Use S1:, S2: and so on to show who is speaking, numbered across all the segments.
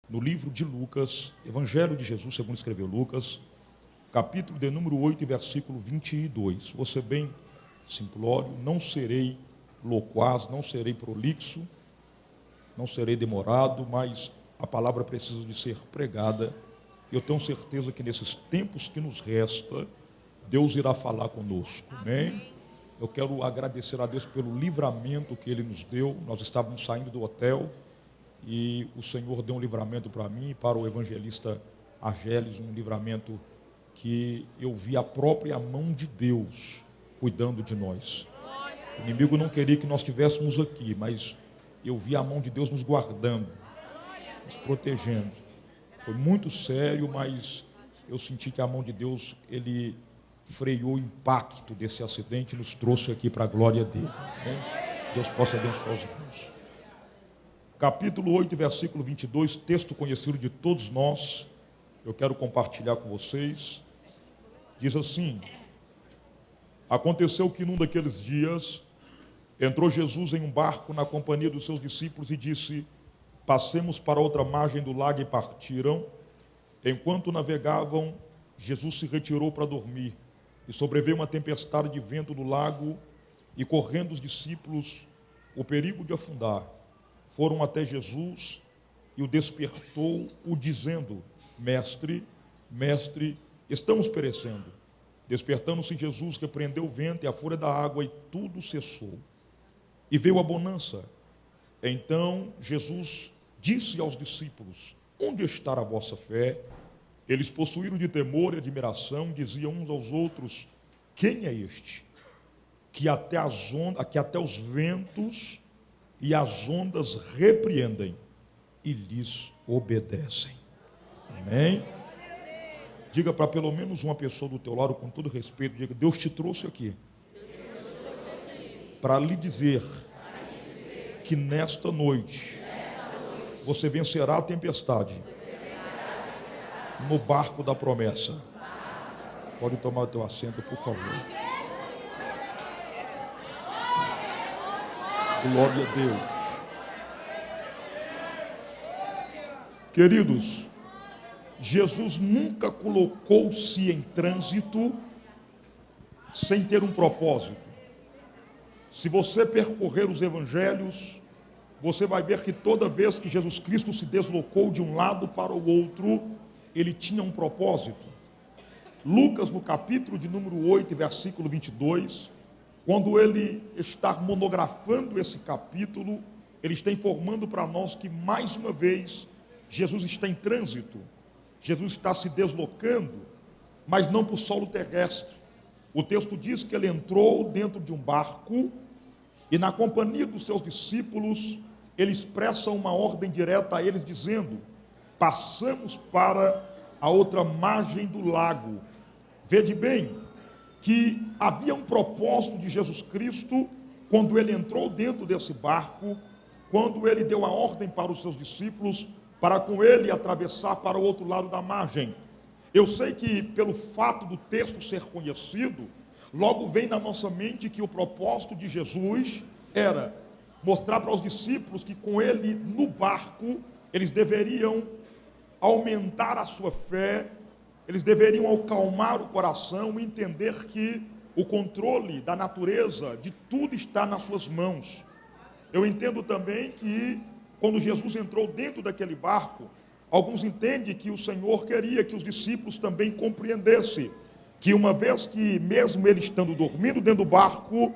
S1: no livro de Lucas, Evangelho de Jesus, segundo escreveu Lucas, capítulo de número 8, versículo 22. Vou ser bem simplório, não serei loquaz, não serei prolixo, não serei demorado, mas a palavra precisa de ser pregada. Eu tenho certeza que nesses tempos que nos resta, Deus irá falar conosco, amém? Eu quero agradecer a Deus pelo livramento que Ele nos deu. Nós estávamos saindo do hotel e o Senhor deu um livramento para mim e para o evangelista Argeles, um livramento que eu vi a própria mão de Deus cuidando de nós. O inimigo não queria que nós estivéssemos aqui, mas eu vi a mão de Deus nos guardando, nos protegendo. Foi muito sério, mas eu senti que a mão de Deus, Ele freou o impacto desse acidente e nos trouxe aqui para a glória dele. Amém? Deus possa abençoar os irmãos. Capítulo 8, versículo 22, texto conhecido de todos nós, eu quero compartilhar com vocês. Diz assim: aconteceu que num daqueles dias, entrou Jesus em um barco na companhia dos seus discípulos e disse: passemos para outra margem do lago, e partiram. Enquanto navegavam, Jesus se retirou para dormir, e sobreveio uma tempestade de vento do lago, e correndo os discípulos o perigo de afundar, foram até Jesus e o despertou, o dizendo: Mestre, mestre, estamos perecendo. Despertando-se Jesus, repreendeu o vento e a fúria da água, e tudo cessou. E veio a bonança. Então Jesus disse aos discípulos: onde está a vossa fé? Eles, possuíram de temor e admiração, diziam uns aos outros: quem é este? Que até os ventos e as ondas repreendem e lhes obedecem. Amém? Diga para pelo menos uma pessoa do teu lado, com todo respeito, diga: Deus te trouxe aqui para lhe dizer que nesta noite você vencerá a tempestade no barco da promessa. Pode tomar o teu assento, por favor. Glória a Deus. Queridos, Jesus nunca colocou-se em trânsito sem ter um propósito. Se você percorrer os evangelhos, você vai ver que toda vez que Jesus Cristo se deslocou de um lado para o outro, ele tinha um propósito. Lucas, no capítulo de número 8, versículo 22, quando ele está monografando esse capítulo, ele está informando para nós que, mais uma vez, Jesus está em trânsito. Jesus está se deslocando, mas não por solo terrestre. O texto diz que ele entrou dentro de um barco e, na companhia dos seus discípulos, ele expressa uma ordem direta a eles, dizendo: passamos para a outra margem do lago. Vede bem que havia um propósito de Jesus Cristo quando ele entrou dentro desse barco, quando ele deu a ordem para os seus discípulos para com ele atravessar para o outro lado da margem. Eu sei que pelo fato do texto ser conhecido, logo vem na nossa mente que o propósito de Jesus era mostrar para os discípulos que com ele no barco, eles deveriam aumentar a sua fé, eles deveriam acalmar o coração e entender que o controle da natureza, de tudo, está nas suas mãos. Eu entendo também que quando Jesus entrou dentro daquele barco, alguns entendem que o Senhor queria que os discípulos também compreendessem que, uma vez que mesmo ele estando dormindo dentro do barco,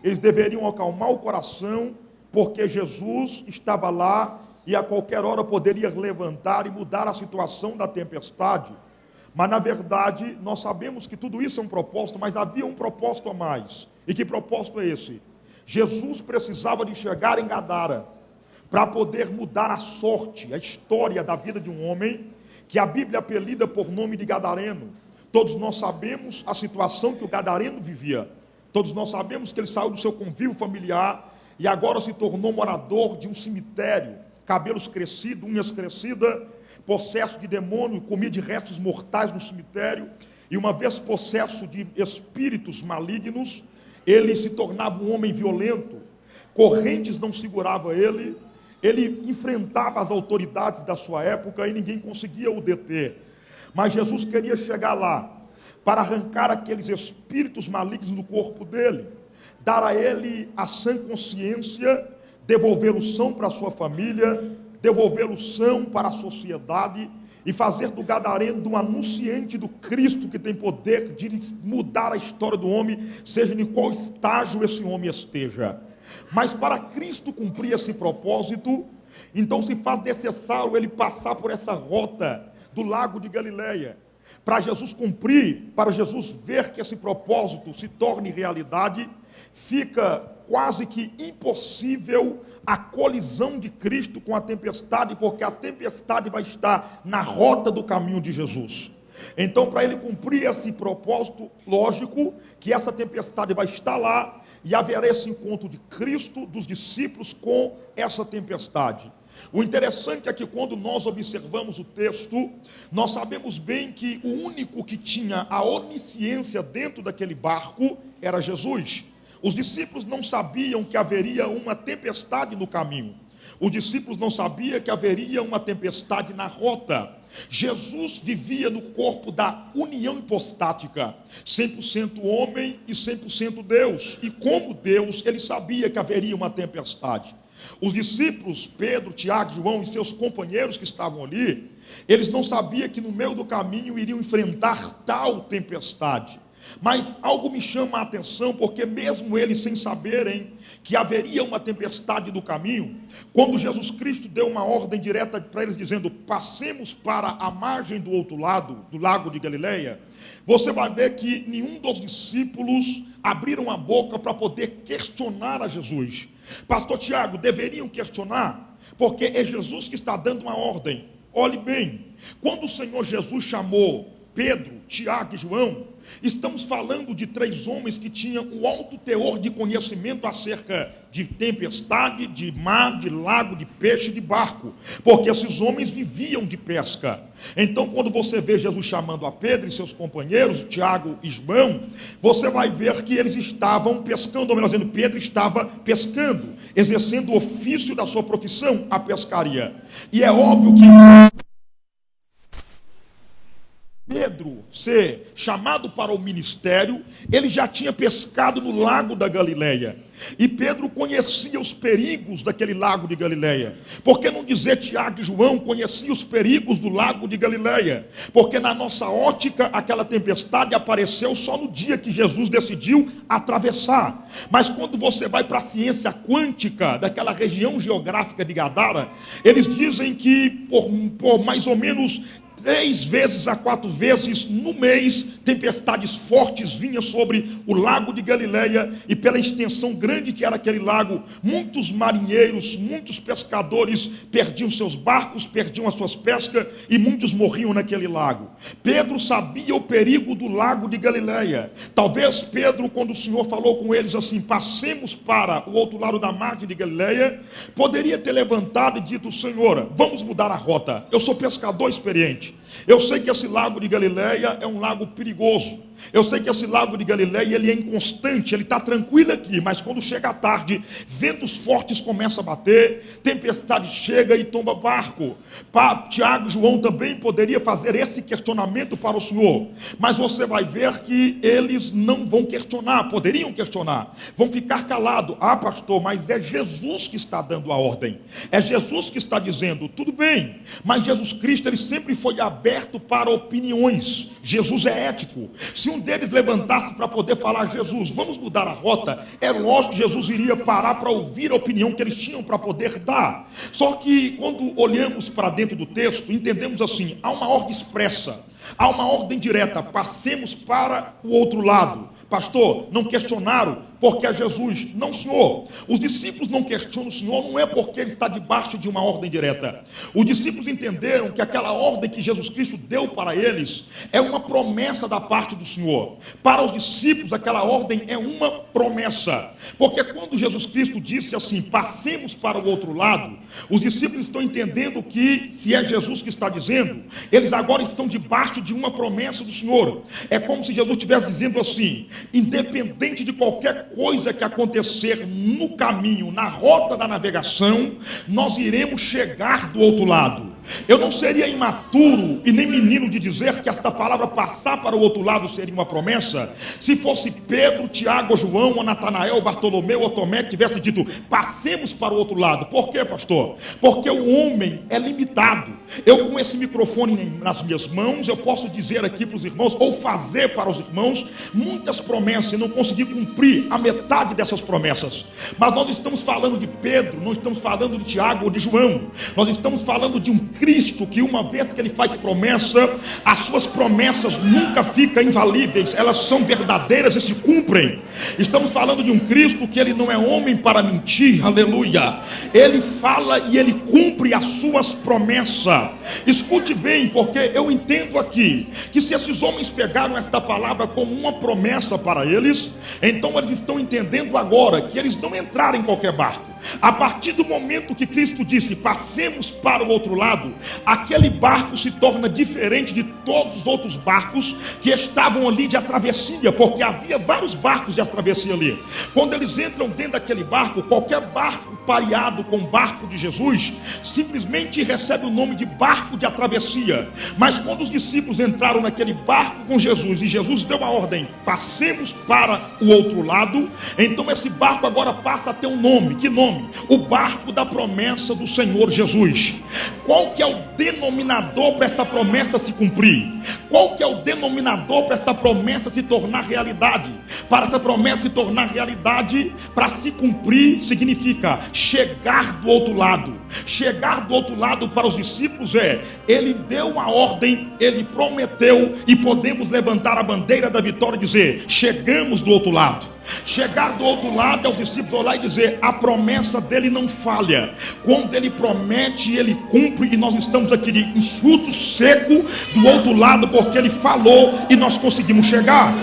S1: eles deveriam acalmar o coração, porque Jesus estava lá e a qualquer hora poderia levantar e mudar a situação da tempestade. Mas na verdade nós sabemos que tudo isso é um propósito, mas havia um propósito a mais. E que propósito é esse? Jesus precisava de chegar em Gadara para poder mudar a sorte, a história da vida de um homem que a Bíblia apelida por nome de Gadareno. Todos nós sabemos a situação que o Gadareno vivia. Todos nós sabemos que ele saiu do seu convívio familiar e agora se tornou morador de um cemitério, cabelos crescidos, unhas crescidas, possesso de demônio, comia de restos mortais no cemitério, e uma vez possesso de espíritos malignos, ele se tornava um homem violento, correntes não seguravam ele, ele enfrentava as autoridades da sua época e ninguém conseguia o deter. Mas Jesus queria chegar lá para arrancar aqueles espíritos malignos do corpo dele, dar a ele a sã consciência, devolvê-lo são para a sua família, devolvê-lo são para a sociedade e fazer do gadareno um anunciante do Cristo que tem poder de mudar a história do homem, seja em qual estágio esse homem esteja. Mas para Cristo cumprir esse propósito, então se faz necessário ele passar por essa rota do lago de Galileia. Para Jesus cumprir, para Jesus ver que esse propósito se torne realidade, fica quase que impossível a colisão de Cristo com a tempestade, porque a tempestade vai estar na rota do caminho de Jesus. Então, para ele cumprir esse propósito, lógico que essa tempestade vai estar lá e haverá esse encontro de Cristo, dos discípulos com essa tempestade. O interessante é que quando nós observamos o texto, nós sabemos bem que o único que tinha a onisciência dentro daquele barco era Jesus. Os discípulos não sabiam que haveria uma tempestade no caminho. Os discípulos não sabiam que haveria uma tempestade na rota. Jesus vivia no corpo da união hipostática, 100% homem e 100% Deus. E como Deus, ele sabia que haveria uma tempestade. Os discípulos, Pedro, Tiago, João e seus companheiros que estavam ali, eles não sabiam que no meio do caminho iriam enfrentar tal tempestade. Mas algo me chama a atenção, porque mesmo eles sem saberem que haveria uma tempestade no caminho, quando Jesus Cristo deu uma ordem direta para eles dizendo, passemos para a margem do outro lado, do lago de Galileia, você vai ver que nenhum dos discípulos abriram a boca para poder questionar a Jesus. Pastor Tiago, deveriam questionar, porque é Jesus que está dando uma ordem. Olhe bem, quando o Senhor Jesus chamou Pedro, Tiago e João, estamos falando de 3 homens que tinham um alto teor de conhecimento acerca de tempestade, de mar, de lago, de peixe, de barco, porque esses homens viviam de pesca. Então, quando você vê Jesus chamando a Pedro e seus companheiros, Tiago e João, você vai ver que eles estavam pescando, ou melhor dizendo, Pedro estava pescando, exercendo o ofício da sua profissão, a pescaria. E é óbvio que Pedro ser chamado para o ministério, ele já tinha pescado no lago da Galileia. E Pedro conhecia os perigos daquele lago de Galileia. Por que não dizer Tiago e João conheciam os perigos do lago de Galileia? Porque na nossa ótica, aquela tempestade apareceu só no dia que Jesus decidiu atravessar. Mas quando você vai para a ciência quântica daquela região geográfica de Gadara, eles dizem que por mais ou menos 3 vezes a 4 vezes no mês, tempestades fortes vinham sobre o lago de Galileia, e pela extensão grande que era aquele lago, muitos marinheiros, muitos pescadores perdiam seus barcos, perdiam as suas pescas, e muitos morriam naquele lago. Pedro sabia o perigo do lago de Galileia. Talvez Pedro, quando o Senhor falou com eles assim, passemos para o outro lado da margem de Galileia, poderia ter levantado e dito, Senhor, vamos mudar a rota, eu sou pescador experiente. Eu sei que esse lago de Galileia é um lago perigoso. Eu sei que esse lago de Galileia ele é inconstante, ele está tranquilo aqui, mas quando chega a tarde, ventos fortes começam a bater, tempestade chega e tomba barco. Tiago e João também poderia fazer esse questionamento para o Senhor, mas você vai ver que eles não vão questionar, poderiam questionar, vão ficar calados. Ah, pastor, mas é Jesus que está dando a ordem, é Jesus que está dizendo, tudo bem, mas Jesus Cristo ele sempre foi aberto para opiniões. Jesus é ético. Se um deles levantasse para poder falar, Jesus, vamos mudar a rota, é lógico que Jesus iria parar para ouvir a opinião que eles tinham para poder dar. Só que quando olhamos para dentro do texto, entendemos assim, há uma ordem expressa, há uma ordem direta, passemos para o outro lado. Pastor, não questionaram porque é Jesus. Não, Senhor. Os discípulos não questionam o Senhor, não é porque ele está debaixo de uma ordem direta. Os discípulos entenderam que aquela ordem que Jesus Cristo deu para eles é uma promessa da parte do Senhor. Para os discípulos, aquela ordem é uma promessa. Porque quando Jesus Cristo disse assim, passemos para o outro lado, os discípulos estão entendendo que, se é Jesus que está dizendo, eles agora estão debaixo de uma promessa do Senhor. É como se Jesus estivesse dizendo assim, independente de qualquer coisa que acontecer no caminho, na rota da navegação, nós iremos chegar do outro lado. Eu não seria imaturo e nem menino de dizer que esta palavra passar para o outro lado seria uma promessa, se fosse Pedro, Tiago, ou João, ou Natanael, ou Bartolomeu, ou Tomé que tivesse dito, passemos para o outro lado. Por quê, pastor? Porque o homem é limitado. Eu, com esse microfone nas minhas mãos, eu posso dizer aqui para os irmãos, ou fazer para os irmãos, muitas promessas, e não conseguir cumprir a metade dessas promessas. Mas nós estamos falando de Pedro, não estamos falando de Tiago ou de João. Nós estamos falando de um Cristo que, uma vez que ele faz promessa, as suas promessas nunca ficam infalíveis, elas são verdadeiras e se cumprem. Estamos falando de um Cristo que ele não é homem para mentir, aleluia. Ele fala e ele cumpre as suas promessas. Escute bem, porque eu entendo aqui que se esses homens pegaram esta palavra como uma promessa para eles, então eles estão entendendo agora que eles não entraram em qualquer barco. A partir do momento que Cristo disse, passemos para o outro lado, aquele barco se torna diferente de todos os outros barcos que estavam ali de travessia, porque havia vários barcos de travessia ali. Quando eles entram dentro daquele barco, qualquer barco pareado com o barco de Jesus, simplesmente recebe o nome de barco de travessia. Mas quando os discípulos entraram naquele barco com Jesus, e Jesus deu a ordem, passemos para o outro lado, então esse barco agora passa a ter um nome. Que nome? O barco da promessa do Senhor Jesus. Qual que é o denominador para essa promessa se cumprir? Qual que é o denominador para essa promessa se tornar realidade? Para essa promessa se tornar realidade, para se cumprir, significa chegar do outro lado. Chegar do outro lado para os discípulos ele deu a ordem, ele prometeu, e podemos levantar a bandeira da vitória e dizer, chegamos do outro lado. Chegar do outro lado é os discípulos olhar e dizer, a promessa dele não falha. Quando ele promete, ele cumpre, e nós estamos aqui de enxuto seco do outro lado, porque ele falou e nós conseguimos chegar.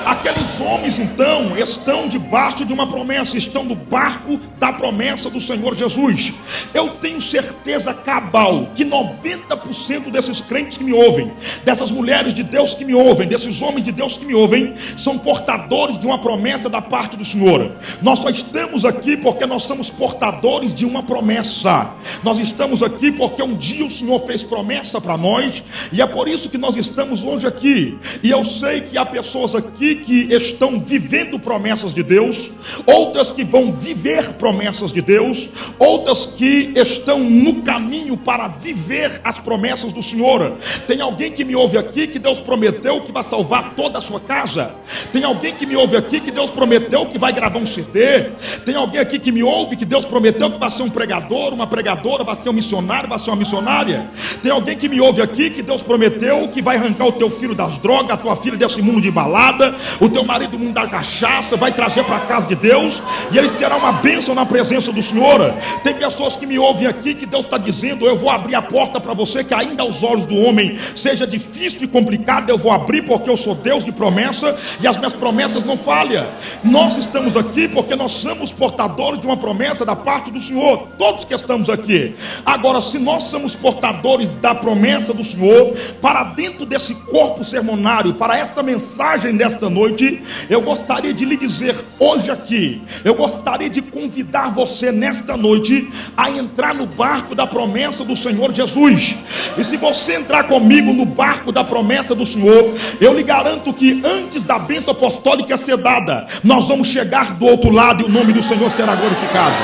S1: Aqueles homens então estão debaixo de uma promessa, estão no barco da promessa do Senhor Jesus. Eu tenho certeza cabal que 90% desses crentes que me ouvem, dessas mulheres de Deus que me ouvem, desses homens de Deus que me ouvem, são portadores de uma promessa da parte do Senhor. Nós só estamos aqui porque nós somos portadores de uma promessa. Nós estamos aqui porque um dia o Senhor fez promessa para nós, e é por isso que nós estamos hoje aqui. E eu sei que há pessoas aqui que estão vivendo promessas de Deus, outras que vão viver promessas de Deus, outras que estão no caminho para viver as promessas do Senhor. Tem alguém que me ouve aqui que Deus prometeu que vai salvar toda a sua casa. Tem alguém que me ouve aqui que Deus prometeu que vai gravar um CD. Tem alguém aqui que me ouve que Deus prometeu que vai ser um pregador, uma pregadora, vai ser um missionário, vai ser uma missionária. Tem alguém que me ouve aqui que Deus prometeu que vai arrancar o teu filho das drogas, a tua filha desse mundo de balada, o teu marido do mundo da cachaça, vai trazer para a casa de Deus, e ele será uma bênção na presença do Senhor. Tem pessoas que me ouvem aqui que Deus está dizendo, eu vou abrir a porta para você, que ainda aos olhos do homem seja difícil e complicado, eu vou abrir porque eu sou Deus de promessa, e as minhas promessas não falham. Nós estamos aqui porque nós somos portadores de uma promessa da parte do Senhor, todos que estamos aqui. Agora, se nós somos portadores da promessa do Senhor, para dentro desse corpo sermonário, para essa mensagem desta noite, eu gostaria de lhe dizer hoje aqui, eu gostaria de convidar você nesta noite a entrar no barco da promessa do Senhor Jesus. E se você entrar comigo no barco da promessa do Senhor, eu lhe garanto que antes da bênção apostólica ser dada, nós vamos chegar do outro lado e o nome do Senhor será glorificado.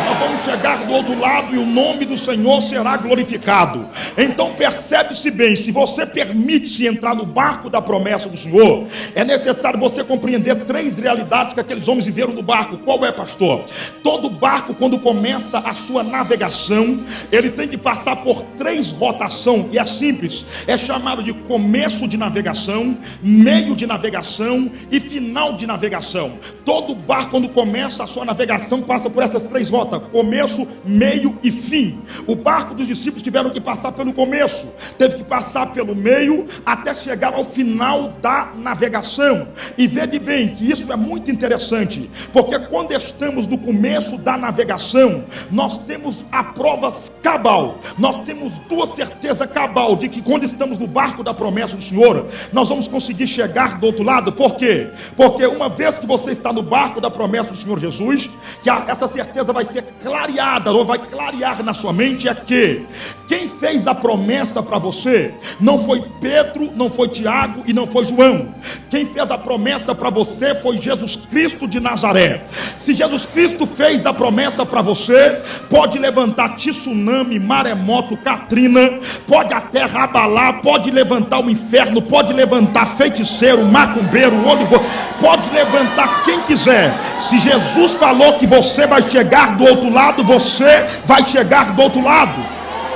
S1: Nós vamos chegar do outro lado e o nome do Senhor será glorificado. Então percebe-se bem, se você permite-se entrar no barco da promessa do Senhor, é necessário você compreender três realidades que aqueles homens viveram no barco. Qual é, pastor? Todo barco, quando começa a sua navegação, ele tem que passar por três rotações, e é simples, é chamado de começo de navegação, meio de navegação e final de navegação. Todo barco, quando começa a sua navegação, passa por essas três rotas. começo, meio e fim. O barco dos discípulos tiveram que passar pelo começo, teve que passar pelo meio, até chegar ao final da navegação. E veja bem que isso é muito interessante, porque quando estamos no começo da navegação, nós temos a prova cabal, nós temos duas certezas cabal de que quando estamos no barco da promessa do Senhor, nós vamos conseguir chegar do outro lado. Por quê? Porque uma vez que você está no barco da promessa do Senhor Jesus, que essa certeza vai ser clareada, ou vai clarear na sua mente, é que quem fez a promessa para você não foi Pedro, não foi Tiago e não foi João. Quem fez a promessa para você foi Jesus Cristo de Nazaré. Se Jesus Cristo fez a promessa para você, pode levantar tsunami, maremoto, Katrina, pode a terra abalar, pode levantar o inferno, pode levantar feiticeiro, macumbeiro, pode levantar quem quiser. Se Jesus falou que você vai chegar do outro lado, você vai chegar do outro lado.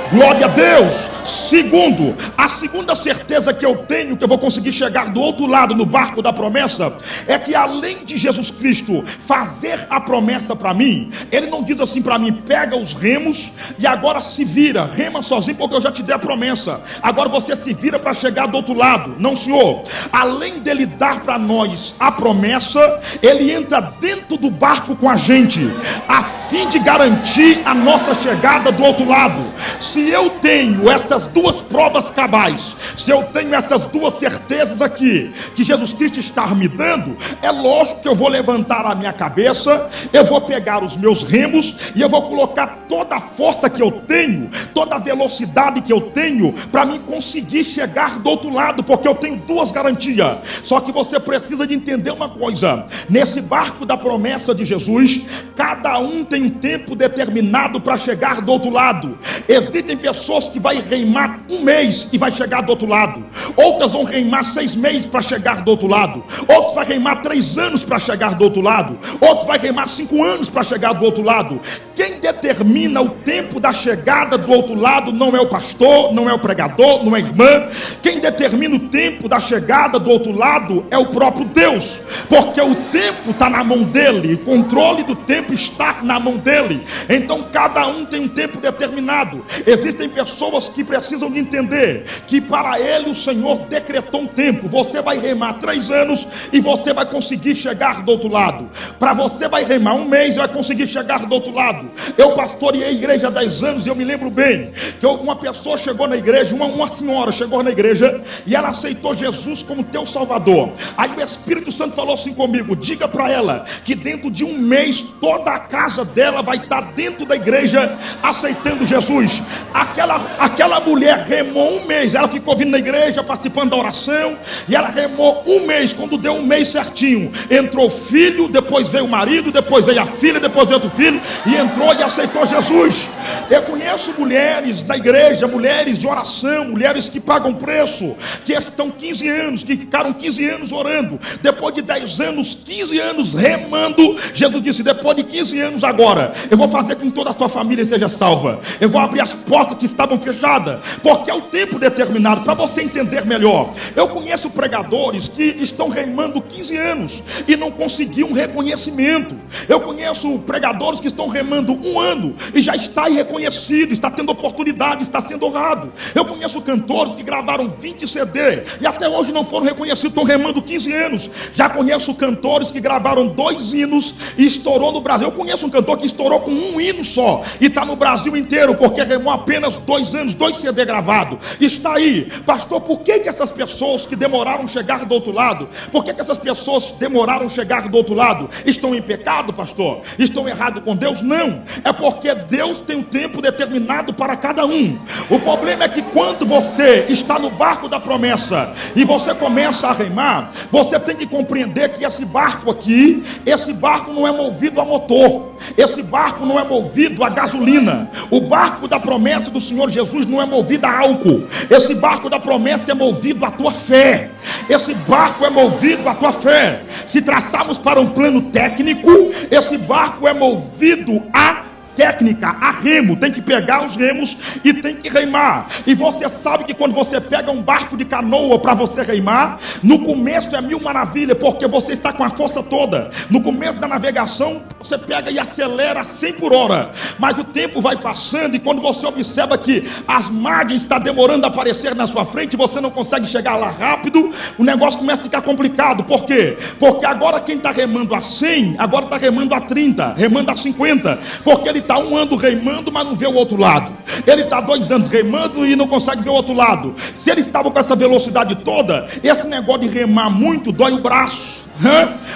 S1: Glória a Deus. Segundo, a segunda certeza que eu tenho que eu vou conseguir chegar do outro lado no barco da promessa, é que além de Jesus Cristo fazer a promessa para mim, Ele não diz assim para mim: pega os remos e agora se vira, rema sozinho porque eu já te dei a promessa, agora você se vira para chegar do outro lado. Não, Senhor. Além dele dar para nós a promessa, Ele entra dentro do barco com a gente, a fim de garantir a nossa chegada do outro lado. Se eu tenho essas duas provas cabais, se eu tenho essas duas certezas aqui, que Jesus Cristo está me dando, é lógico que eu vou levantar a minha cabeça, eu vou pegar os meus remos, e eu vou colocar toda a força que eu tenho, toda a velocidade que eu tenho, para mim conseguir chegar do outro lado, porque eu tenho duas garantias. Só que você precisa de entender uma coisa: nesse barco da promessa de Jesus, cada um tem um tempo determinado para chegar do outro lado. Existem pessoas que vai reimar um mês e vai chegar do outro lado, outras vão reimar 6 meses para chegar do outro lado, outros vai reimar 3 anos para chegar do outro lado, outros vai reimar 5 anos para chegar do outro lado. Quem determina o tempo da chegada do outro lado não é o pastor, não é o pregador, não é a irmã. Quem determina o tempo da chegada do outro lado é o próprio Deus, porque o tempo está na mão dele, o controle do tempo está na mão dele. Então cada um tem um tempo determinado. Existem pessoas que precisam de entender que para ele o Senhor decretou um tempo. Você vai remar 3 anos e você vai conseguir chegar do outro lado. Para você vai remar 1 mês e vai conseguir chegar do outro lado. Eu pastoreei a igreja há 10 anos e eu me lembro bem que uma pessoa chegou na igreja, uma senhora chegou na igreja e ela aceitou Jesus como teu Salvador. Aí o Espírito Santo falou assim comigo: diga para ela que dentro de 1 mês toda a casa dela vai estar dentro da igreja aceitando Jesus. Aquela mulher remou 1 mês, ela ficou vindo na igreja, participando da oração, e ela remou 1 mês. Quando deu 1 mês certinho, entrou o filho, depois veio o marido, depois veio a filha, depois veio outro filho, e entrou e aceitou Jesus. Eu conheço mulheres da igreja, mulheres de oração, mulheres que pagam preço, que estão 15 anos, que ficaram 15 anos orando, depois de 10 anos, 15 anos remando. Jesus disse: depois de 15 anos agora, eu vou fazer com que toda a sua família seja salva, eu vou abrir as portas que estavam fechadas, porque é o tempo determinado. Para você entender melhor, eu conheço pregadores que estão remando 15 anos e não conseguiam reconhecimento. Eu conheço pregadores que estão remando 1 ano e já está reconhecido, está tendo oportunidade, está sendo honrado. Eu conheço cantores que gravaram 20 CD e até hoje não foram reconhecidos, estão remando 15 anos. Já conheço cantores que gravaram 2 hinos e estourou no Brasil. Eu conheço um cantor que estourou com 1 hino só e está no Brasil inteiro, porque remou apenas 2 anos, 2 CD gravados. Está aí, pastor, por que essas pessoas que demoraram chegar do outro lado, por que essas pessoas demoraram chegar do outro lado? Estão em pecado, pastor? Estão errados com Deus? Não, é porque Deus tem um tempo determinado para cada um. O problema é que quando você está no barco da promessa e você começa a remar, você tem que compreender que esse barco aqui, esse barco não é movido a motor, esse barco não é movido a gasolina. O barco da promessa do Senhor Jesus não é movido a álcool. Esse barco da promessa é movido à tua fé. Esse barco é movido à tua fé. Se traçarmos para um plano técnico, esse barco é movido a técnica a remo, tem que pegar os remos e tem que remar. E você sabe que quando você pega um barco de canoa para você remar, no começo é mil maravilha, porque você está com a força toda. No começo da navegação, você pega e acelera 100 por hora, mas o tempo vai passando e quando você observa que as margens estão demorando a aparecer na sua frente, você não consegue chegar lá rápido, o negócio começa a ficar complicado. Por quê? Porque agora quem está remando a 100, agora está remando a 30, remando a 50, porque ele está 1 ano remando, mas não vê o outro lado. Ele está 2 anos remando e não consegue ver o outro lado. Se ele estava com essa velocidade toda, esse negócio de remar muito dói o braço,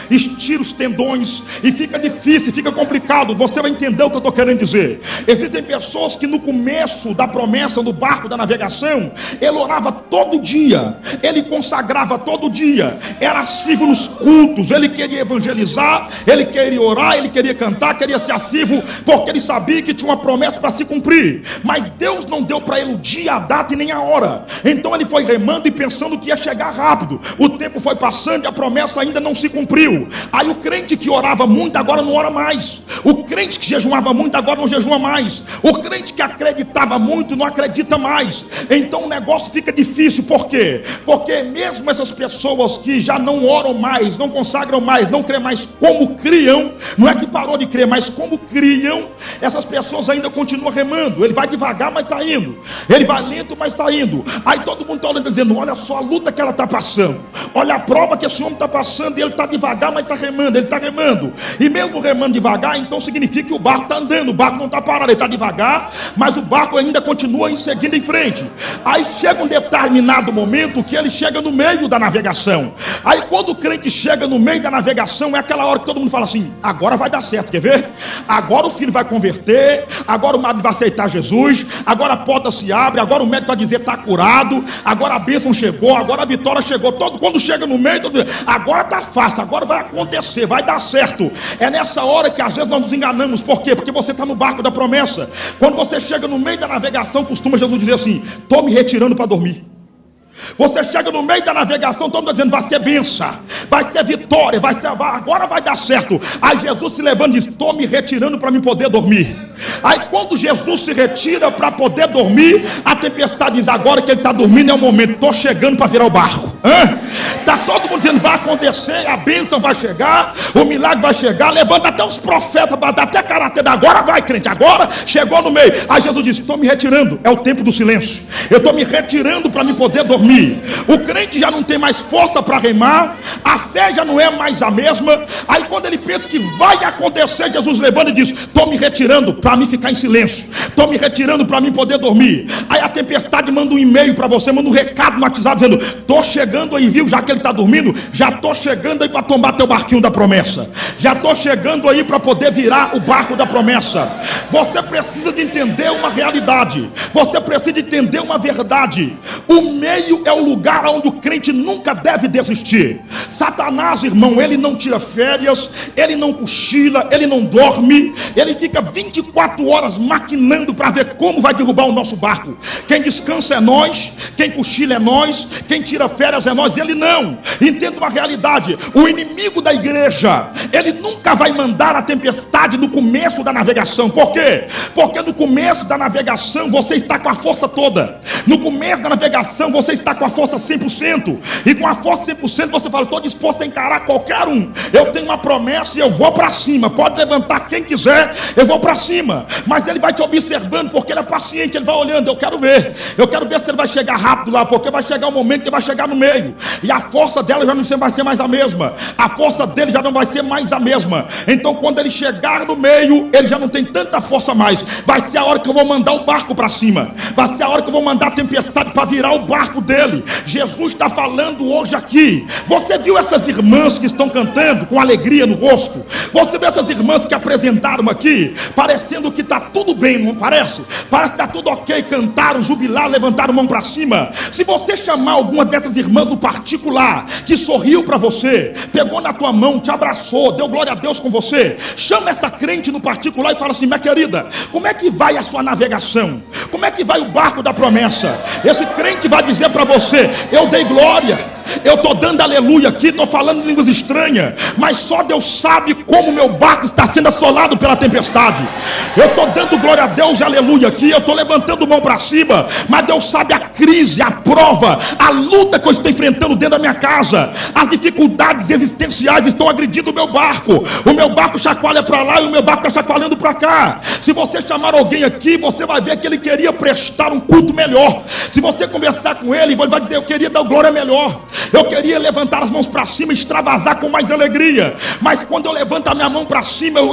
S1: estira os tendões e fica difícil, fica complicado. Você vai entender o que eu estou querendo dizer. Existem pessoas que no começo da promessa do barco da navegação, ele orava todo dia, ele consagrava todo dia, era assíduo nos cultos, ele queria evangelizar, ele queria orar, ele queria cantar, queria ser assíduo, porque ele sabia que tinha uma promessa para se cumprir. Mas Deus não deu para ele o dia, a data e nem a hora. Então ele foi remando e pensando que ia chegar rápido. O tempo foi passando e a promessa ainda não se cumpriu. Aí o crente que orava muito agora não ora mais. O crente que jejuava muito agora não jejua mais. O crente que acreditava muito não acredita mais. Então o negócio fica difícil. Por quê? Porque mesmo essas pessoas que já não oram mais, não consagram mais, não crê mais como criam, não é que parou de crer, mas como criam, essas pessoas ainda continuam remando. Ele vai devagar, mas está indo. Ele vai lento, mas está indo. Aí todo mundo está olhando dizendo: olha só a luta que ela está passando, olha a prova que esse homem está passando, e ele está devagar, mas está remando, ele está remando. E mesmo remando devagar, então significa que o barco está andando, o barco não está parado, ele está devagar, mas o barco ainda continua seguindo em frente. Aí chega um determinado momento que ele chega no meio da navegação. Aí quando o crente chega no meio da navegação, é aquela hora que todo mundo fala assim: agora vai dar certo, quer ver? Agora o filho vai converter, agora o marido vai aceitar Jesus, agora a porta se abre, agora o médico vai dizer está curado, agora a bênção chegou, agora a vitória chegou. Todo quando chega no meio, agora está fácil, agora vai acontecer, vai dar certo. É nessa hora que às vezes nós nos enganamos. Por quê? Porque você está no barco da promessa. Quando você chega no meio da navegação, costuma Jesus dizer assim: estou me retirando para dormir. Você chega no meio da navegação, todo mundo dizendo: vai ser bênção, vai ser vitória, vai ser, agora vai dar certo. Aí Jesus se levanta e diz: estou me retirando para me poder dormir. Aí quando Jesus se retira para poder dormir, a tempestade diz: agora que ele está dormindo é o momento, estou chegando para virar o barco. Está todo mundo dizendo: vai acontecer, a bênção vai chegar, o milagre vai chegar. Levanta até os profetas para dar até caráter, agora vai crente, agora chegou no meio. Aí Jesus diz: estou me retirando, é o tempo do silêncio, eu estou me retirando para me poder dormir. O crente já não tem mais força para remar, a fé já não é mais a mesma. Aí quando ele pensa que vai acontecer, Jesus levanta e diz: estou me retirando para mim ficar em silêncio, estou me retirando para mim poder dormir. Aí a tempestade manda um e-mail para você, manda um recado no WhatsApp dizendo: estou chegando aí, viu? Já que ele está dormindo, já estou chegando aí para tomar teu barquinho da promessa, já estou chegando aí para poder virar o barco da promessa. Você precisa de entender uma realidade, você precisa de entender uma verdade. O meio é o lugar onde o crente nunca deve desistir. Satanás, irmão, ele não tira férias, ele não cochila, ele não dorme, ele fica 24 horas maquinando para ver como vai derrubar o nosso barco. Quem descansa é nós, quem cochila é nós, quem tira férias é nós, ele não. Entenda uma realidade: o inimigo da igreja, ele nunca vai mandar a tempestade no começo da navegação. Por quê? Porque no começo da navegação você está com a força toda. No começo da navegação você está com a força 100%, e com a força 100% você fala: estou disposto a encarar qualquer um, eu tenho uma promessa e eu vou para cima, pode levantar quem quiser, eu vou para cima. Mas ele vai te observando, porque ele é paciente, ele vai olhando: eu quero ver se ele vai chegar rápido lá, porque vai chegar um momento que ele vai chegar no meio, e a força dela já não vai ser mais a mesma, a força dele já não vai ser mais a mesma. Então quando ele chegar no meio, ele já não tem tanta força mais. Vai ser a hora que eu vou mandar o barco para cima, vai ser a hora que eu vou mandar a tempestade para virar o barco dele. Jesus está falando hoje aqui. Você viu essas irmãs que estão cantando com alegria no rosto? Você viu essas irmãs que apresentaram aqui, parecendo que está tudo bem, não parece? Parece que está tudo ok, cantaram, jubilaram, levantaram mão para cima. Se você chamar alguma dessas irmãs no particular, que sorriu para você, pegou na tua mão, te abraçou, deu glória a Deus com você, chama essa crente no particular e fala assim: minha querida, como é que vai a sua navegação? Como é que vai o barco da promessa? Esse crente vai dizer para você: eu dei glória, Eu estou dando aleluia aqui, estou falando línguas estranhas, mas só Deus sabe como meu barco está sendo assolado pela tempestade. Eu estou dando glória a Deus e aleluia aqui, eu estou levantando mão para cima, mas Deus sabe a crise, a prova, a luta que eu estou enfrentando dentro da minha casa. As dificuldades existenciais estão agredindo o meu barco chacoalha para lá e o meu barco está chacoalhando para cá. Se você chamar alguém aqui, você vai ver que ele queria prestar um culto melhor. Se você conversar com ele, ele vai dizer: eu queria dar glória melhor, eu queria levantar as mãos para cima e extravasar com mais alegria. Mas quando eu levanto a minha mão para cima, eu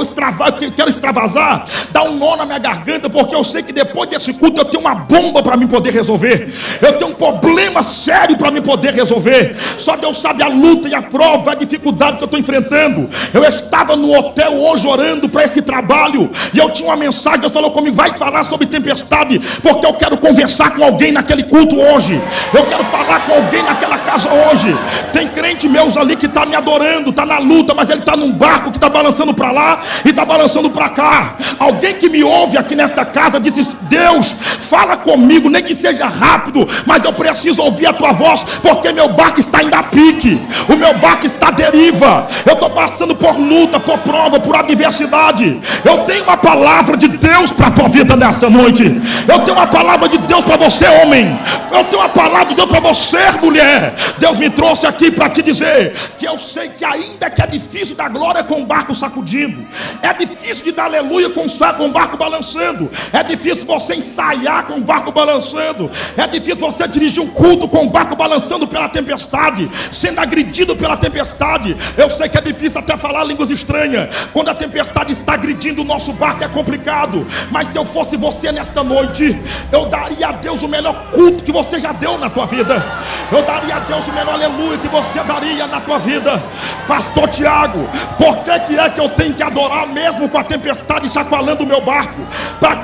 S1: quero extravasar, dá um nó na minha garganta, porque eu sei que depois desse culto eu tenho uma bomba para mim poder resolver, eu tenho um problema sério para mim poder resolver. Só Deus sabe a luta e a prova, a dificuldade que eu estou enfrentando. Eu estava no hotel hoje orando para esse trabalho, e eu tinha uma mensagem. Deus falou comigo: vai falar sobre tempestade, porque eu quero conversar com alguém naquele culto hoje, eu quero falar com alguém naquela casa hoje. Tem crente meus ali que está me adorando, está na luta, mas ele está num barco que está balançando para lá e está balançando para cá. Alguém que me ouve aqui nesta casa disse: Deus, fala comigo, nem que seja rápido, mas eu preciso ouvir a tua voz, porque meu barco está indo a pique, o meu barco está à deriva, eu estou passando por luta, por prova, por adversidade. Eu tenho uma palavra de Deus para a tua vida nesta noite. Eu tenho uma palavra de Deus para você, homem. Eu tenho uma palavra de Deus para você, mulher. Deus me trouxe aqui para te dizer que eu sei que ainda que é difícil dar glória com o barco sacudindo, é difícil de dar aleluia com o barco balançando, é difícil você ensaiar com o barco balançando, é difícil você dirigir um culto com o barco balançando pela tempestade, sendo agredido pela tempestade. Eu sei que é difícil até falar línguas estranhas quando a tempestade está agredindo o nosso barco, é complicado. Mas se eu fosse você nesta noite, eu daria a Deus o melhor culto que você já deu na tua vida. Eu daria a Deus o melhor aleluia que você daria na tua vida. Pastor Tiago, por que é que eu tenho que adorar mesmo com a tempestade chacoalhando o meu barco?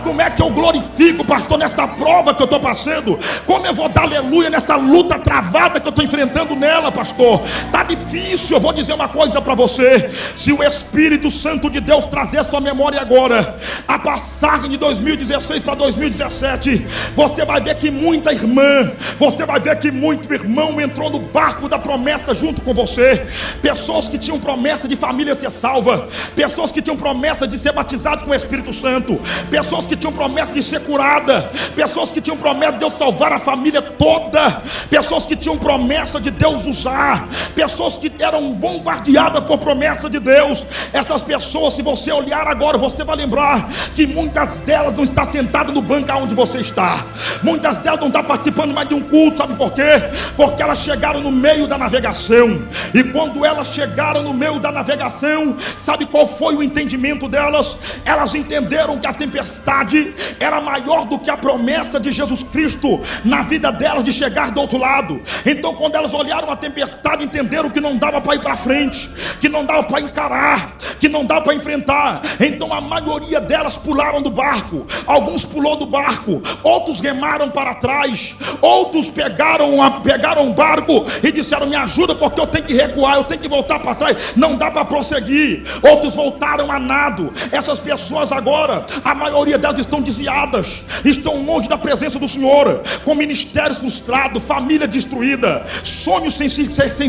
S1: Como é que eu glorifico, pastor, nessa prova que eu estou passando? Como eu vou dar aleluia nessa luta travada que eu estou enfrentando nela, pastor? Está difícil. Eu vou dizer uma coisa para você: se o Espírito Santo de Deus trazer a sua memória agora a passagem de 2016 para 2017, você vai ver que muita irmã, você vai ver que muito irmão entrou no barco da promessa junto com você. Pessoas que tinham promessa de família ser salva, pessoas que tinham promessa de ser batizado com o Espírito Santo, pessoas que tinham promessa de ser curada, pessoas que tinham promessa de Deus salvar a família toda, pessoas que tinham promessa de Deus usar, pessoas que eram bombardeadas por promessa de Deus. Essas pessoas, se você olhar agora, você vai lembrar que muitas delas não estão sentadas no banco onde você está, muitas delas não estão participando mais de um culto. Sabe por quê? Porque elas chegaram no meio da navegação, e quando elas chegaram no meio da navegação, sabe qual foi o entendimento delas? Elas entenderam que a tempestade era maior do que a promessa de Jesus Cristo na vida delas de chegar do outro lado. Então, quando elas olharam a tempestade, entenderam que não dava para ir para frente, que não dava para encarar, que não dava para enfrentar. Então a maioria delas pularam do barco. Alguns pulou do barco, outros remaram para trás, outros pegaram um barco e disseram: me ajuda, porque eu tenho que recuar, eu tenho que voltar para trás, não dá para prosseguir. Outros voltaram a nado. Essas pessoas agora, a maioria delas estão desviadas, estão longe da presença do Senhor, com ministérios frustrados, família destruída, sonhos sem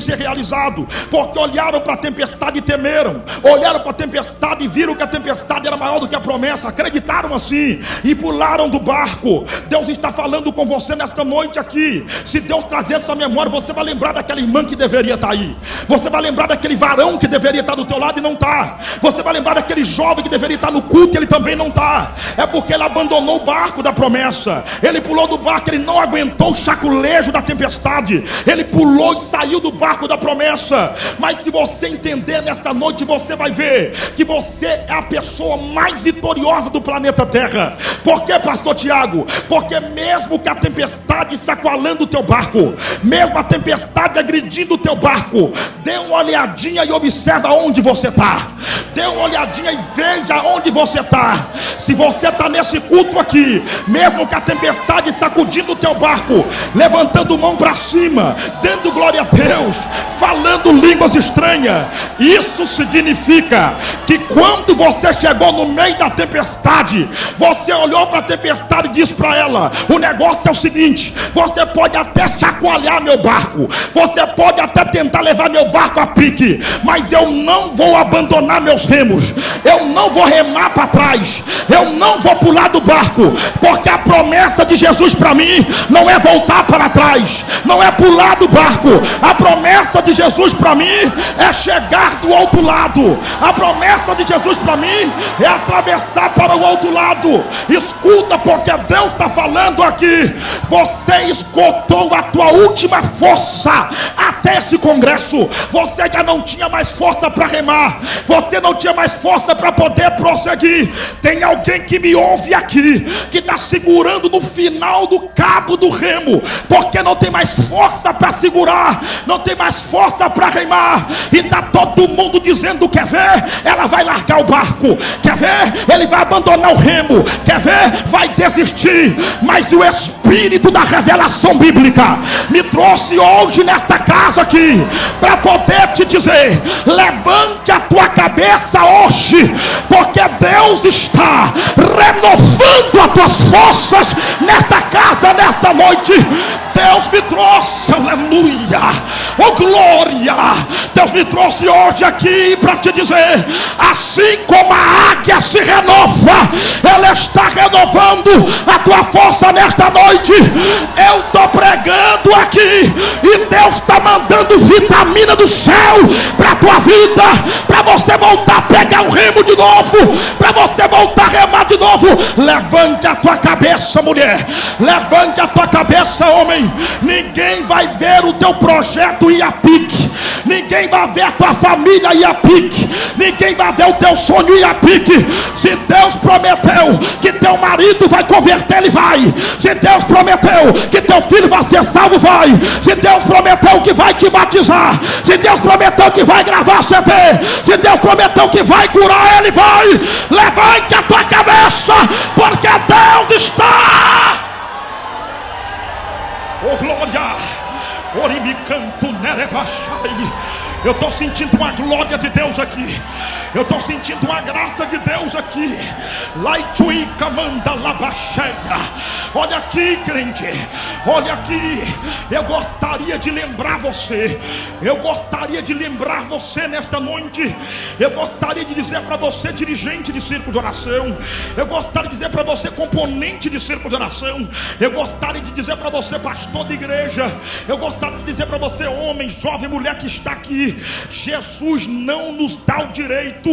S1: ser realizado, porque olharam para a tempestade e temeram, olharam para a tempestade e viram que a tempestade era maior do que a promessa, acreditaram assim e pularam do barco. Deus está falando com você nesta noite aqui. Se Deus trazer essa memória, você vai lembrar daquela irmã que deveria estar aí, você vai lembrar daquele varão que deveria estar do teu lado e não está, você vai lembrar daquele jovem que deveria estar no culto e ele também não está. É porque ele abandonou o barco da promessa, ele pulou do barco, ele não aguentou o chaculejo da tempestade, ele pulou e saiu do barco da promessa. Mas se você entender nesta noite, você vai ver que você é a pessoa mais vitoriosa do planeta Terra. Por que, pastor Tiago? Porque mesmo que a tempestade sacoalando o teu barco, mesmo a tempestade agredindo o teu barco, dê uma olhadinha e observa onde você está. Dê uma olhadinha e veja onde você está. Se você está nesse culto aqui, mesmo que a tempestade sacudindo o teu barco, levantando mão para cima, dando glória a Deus, falando línguas estranhas, isso significa que quando você chegou no meio da tempestade, você olhou para a tempestade e disse para ela: o negócio é o seguinte, você você pode até chacoalhar meu barco, você pode até tentar levar meu barco a pique, mas eu não vou abandonar meus remos, eu não vou remar para trás, eu não vou pular do barco, porque a promessa de Jesus para mim não é voltar para trás, não é pular do barco. A promessa de Jesus para mim é chegar do outro lado. A promessa de Jesus para mim é atravessar para o outro lado. Escuta, porque Deus está falando aqui. Você esgotou a tua última força até esse congresso. Você já não tinha mais força para remar, você não tinha mais força para poder prosseguir. Tem alguém que me ouve aqui, que está segurando no final do cabo do remo, porque não tem mais força para segurar, não tem mais força para remar, e está todo mundo dizendo: quer ver? Ela vai largar o barco, quer ver? Ele vai abandonar o remo, quer ver? Vai desistir. Mas o Espírito da revelação bíblica me trouxe hoje nesta casa aqui para poder te dizer: levante a tua cabeça hoje, porque Deus está renovando as tuas forças nesta casa, nesta noite. Deus me trouxe, aleluia, oh glória, Deus me trouxe hoje aqui para te dizer: assim como a águia se renova, ela está renovando a tua força nesta noite. Eu estou pregando aqui e Deus está mandando vitamina do céu para a tua vida, para você voltar a pegar o remo de novo, para você voltar a remar de novo. Levante a tua cabeça, mulher, levante a tua cabeça, homem. Ninguém vai ver o teu projeto ir a pique, ninguém vai ver a tua família ir a pique, ninguém vai ver o teu sonho ir a pique. Se Deus prometeu que teu marido vai converter, ele vai. Se Deus prometeu que teu filho vai ser salvo, vai. Se Deus prometeu que vai te batizar, se Deus prometeu que vai gravar CD, se Deus prometeu que vai curar, ele vai. Levante a tua cabeça, porque Deus está. Oh glória, orimicanto nerebachai. Eu estou sentindo uma glória de Deus aqui, eu estou sentindo uma graça de Deus aqui. Laituica manda labacheia. Olha aqui, crente, olha aqui. Eu gostaria de lembrar você, eu gostaria de lembrar você nesta noite. Eu gostaria de dizer para você, dirigente de círculo de oração, eu gostaria de dizer para você, componente de círculo de oração, eu gostaria de dizer para você, pastor de igreja, eu gostaria de dizer para você, homem, jovem, mulher que está aqui: Jesus não nos dá o direito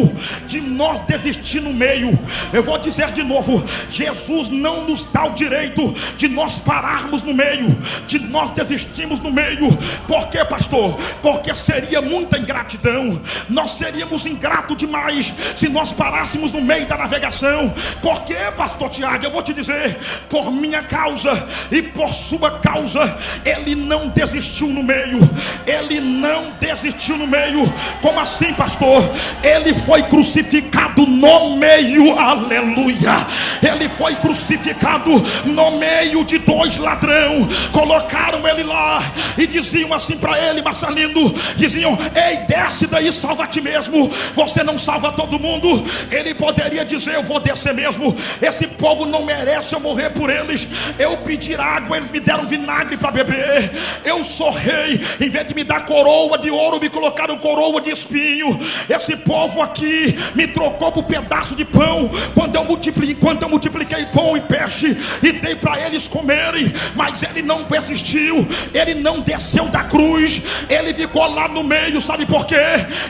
S1: de nós desistir no meio. Eu vou dizer de novo: Jesus não nos dá o direito de nós pararmos no meio, de nós desistirmos no meio. Por quê, pastor? Porque seria muita ingratidão, nós seríamos ingratos demais se nós parássemos no meio da navegação. Por quê, pastor Tiago? Eu vou te dizer: por minha causa e por sua causa, ele não desistiu no meio, ele não desistiu no meio. Como assim, pastor? Ele foi crucificado no meio, aleluia. Ele foi crucificado no meio de dois ladrões. Colocaram ele lá e diziam assim para ele: Marcelino, diziam: ei, desce daí, salva a ti mesmo, você não salva todo mundo. Ele poderia dizer: eu vou descer mesmo, esse povo não merece eu morrer por eles. Eu pedir água, eles me deram vinagre para beber. Eu sou rei, em vez de me dar coroa de ouro, me colocaram coroa de espinho. Esse povo aqui me trocou por pedaço de pão quando eu multipliquei pão e peixe e dei para eles comerem. Mas ele não persistiu, ele não desceu da cruz, ele ficou lá no meio. Sabe por quê?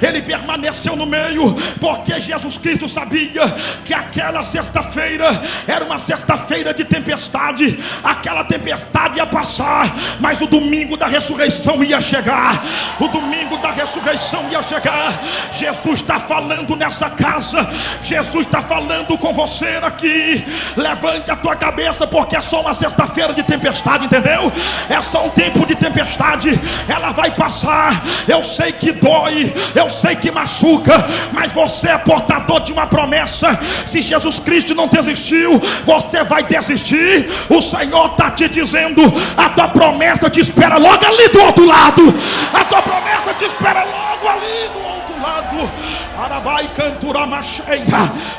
S1: Ele permaneceu no meio porque Jesus Cristo sabia que aquela sexta-feira era uma sexta-feira de tempestade. Aquela tempestade ia passar, mas o domingo da ressurreição ia chegar. O domingo da ressurreição ia chegar. Jesus está falando nessa casa, Jesus está falando com você aqui. Levante a tua cabeça, porque é só uma sexta-feira de tempestade, entendeu? É só um tempo de tempestade, ela vai passar. Eu sei que dói, eu sei que machuca, mas você é portador de uma promessa. Se Jesus Cristo não desistiu, você vai desistir? O Senhor está te dizendo: a tua promessa te espera logo ali do outro lado. A tua promessa te espera logo ali do outro lado.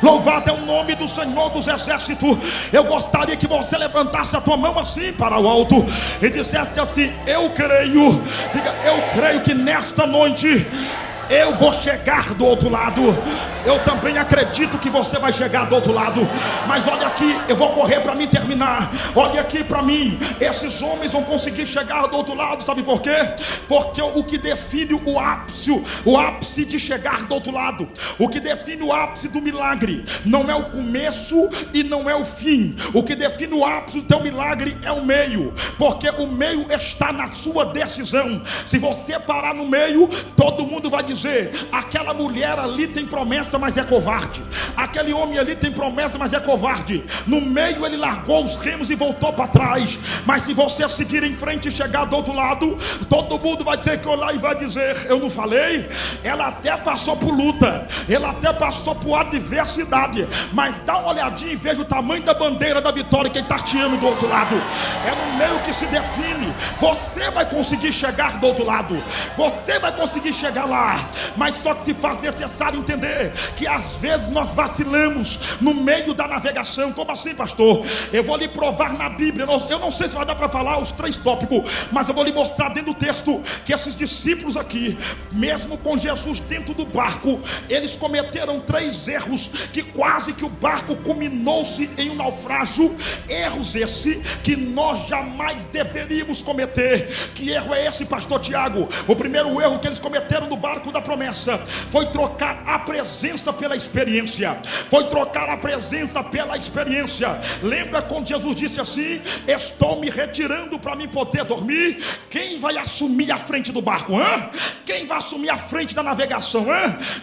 S1: Louvado é o nome do Senhor dos Exércitos. Eu gostaria que você levantasse a tua mão assim para o alto e dissesse assim: eu creio. Diga: eu creio que nesta noite eu vou chegar do outro lado. Eu também acredito que você vai chegar do outro lado. Mas olha aqui, eu vou correr para mim terminar. Olha aqui para mim, esses homens vão conseguir chegar do outro lado. Sabe por quê? Porque o que define o ápice de chegar do outro lado, o que define o ápice do milagre, não é o começo e não é o fim. O que define o ápice do teu milagre é o meio. Porque o meio está na sua decisão. Se você parar no meio, todo mundo vai dizer: aquela mulher ali tem promessa, mas é covarde. Aquele homem ali tem promessa, mas é covarde. No meio ele largou os remos e voltou para trás. Mas se você seguir em frente e chegar do outro lado, todo mundo vai ter que olhar e vai dizer: eu não falei? Ela até passou por luta, ela até passou por adversidade, mas dá uma olhadinha e veja o tamanho da bandeira da vitória que ele está tirando do outro lado. É no meio que se define. Você vai conseguir chegar do outro lado, você vai conseguir chegar lá. Mas só que se faz necessário entender que às vezes nós vacilamos no meio da navegação. Como assim, pastor? Eu vou lhe provar na Bíblia. Eu não sei se vai dar para falar os 3 tópicos, mas eu vou lhe mostrar dentro do texto que esses discípulos aqui, mesmo com Jesus dentro do barco, eles cometeram 3 erros que quase que o barco culminou-se em um naufrágio. Erros esse que nós jamais deveríamos cometer. Que erro é esse, pastor Tiago? O primeiro erro que eles cometeram no barco da promessa foi trocar a presença pela experiência. Foi trocar a presença pela experiência. Lembra quando Jesus disse assim: estou me retirando para mim poder dormir? Quem vai assumir a frente do barco? Quem vai assumir a frente da navegação?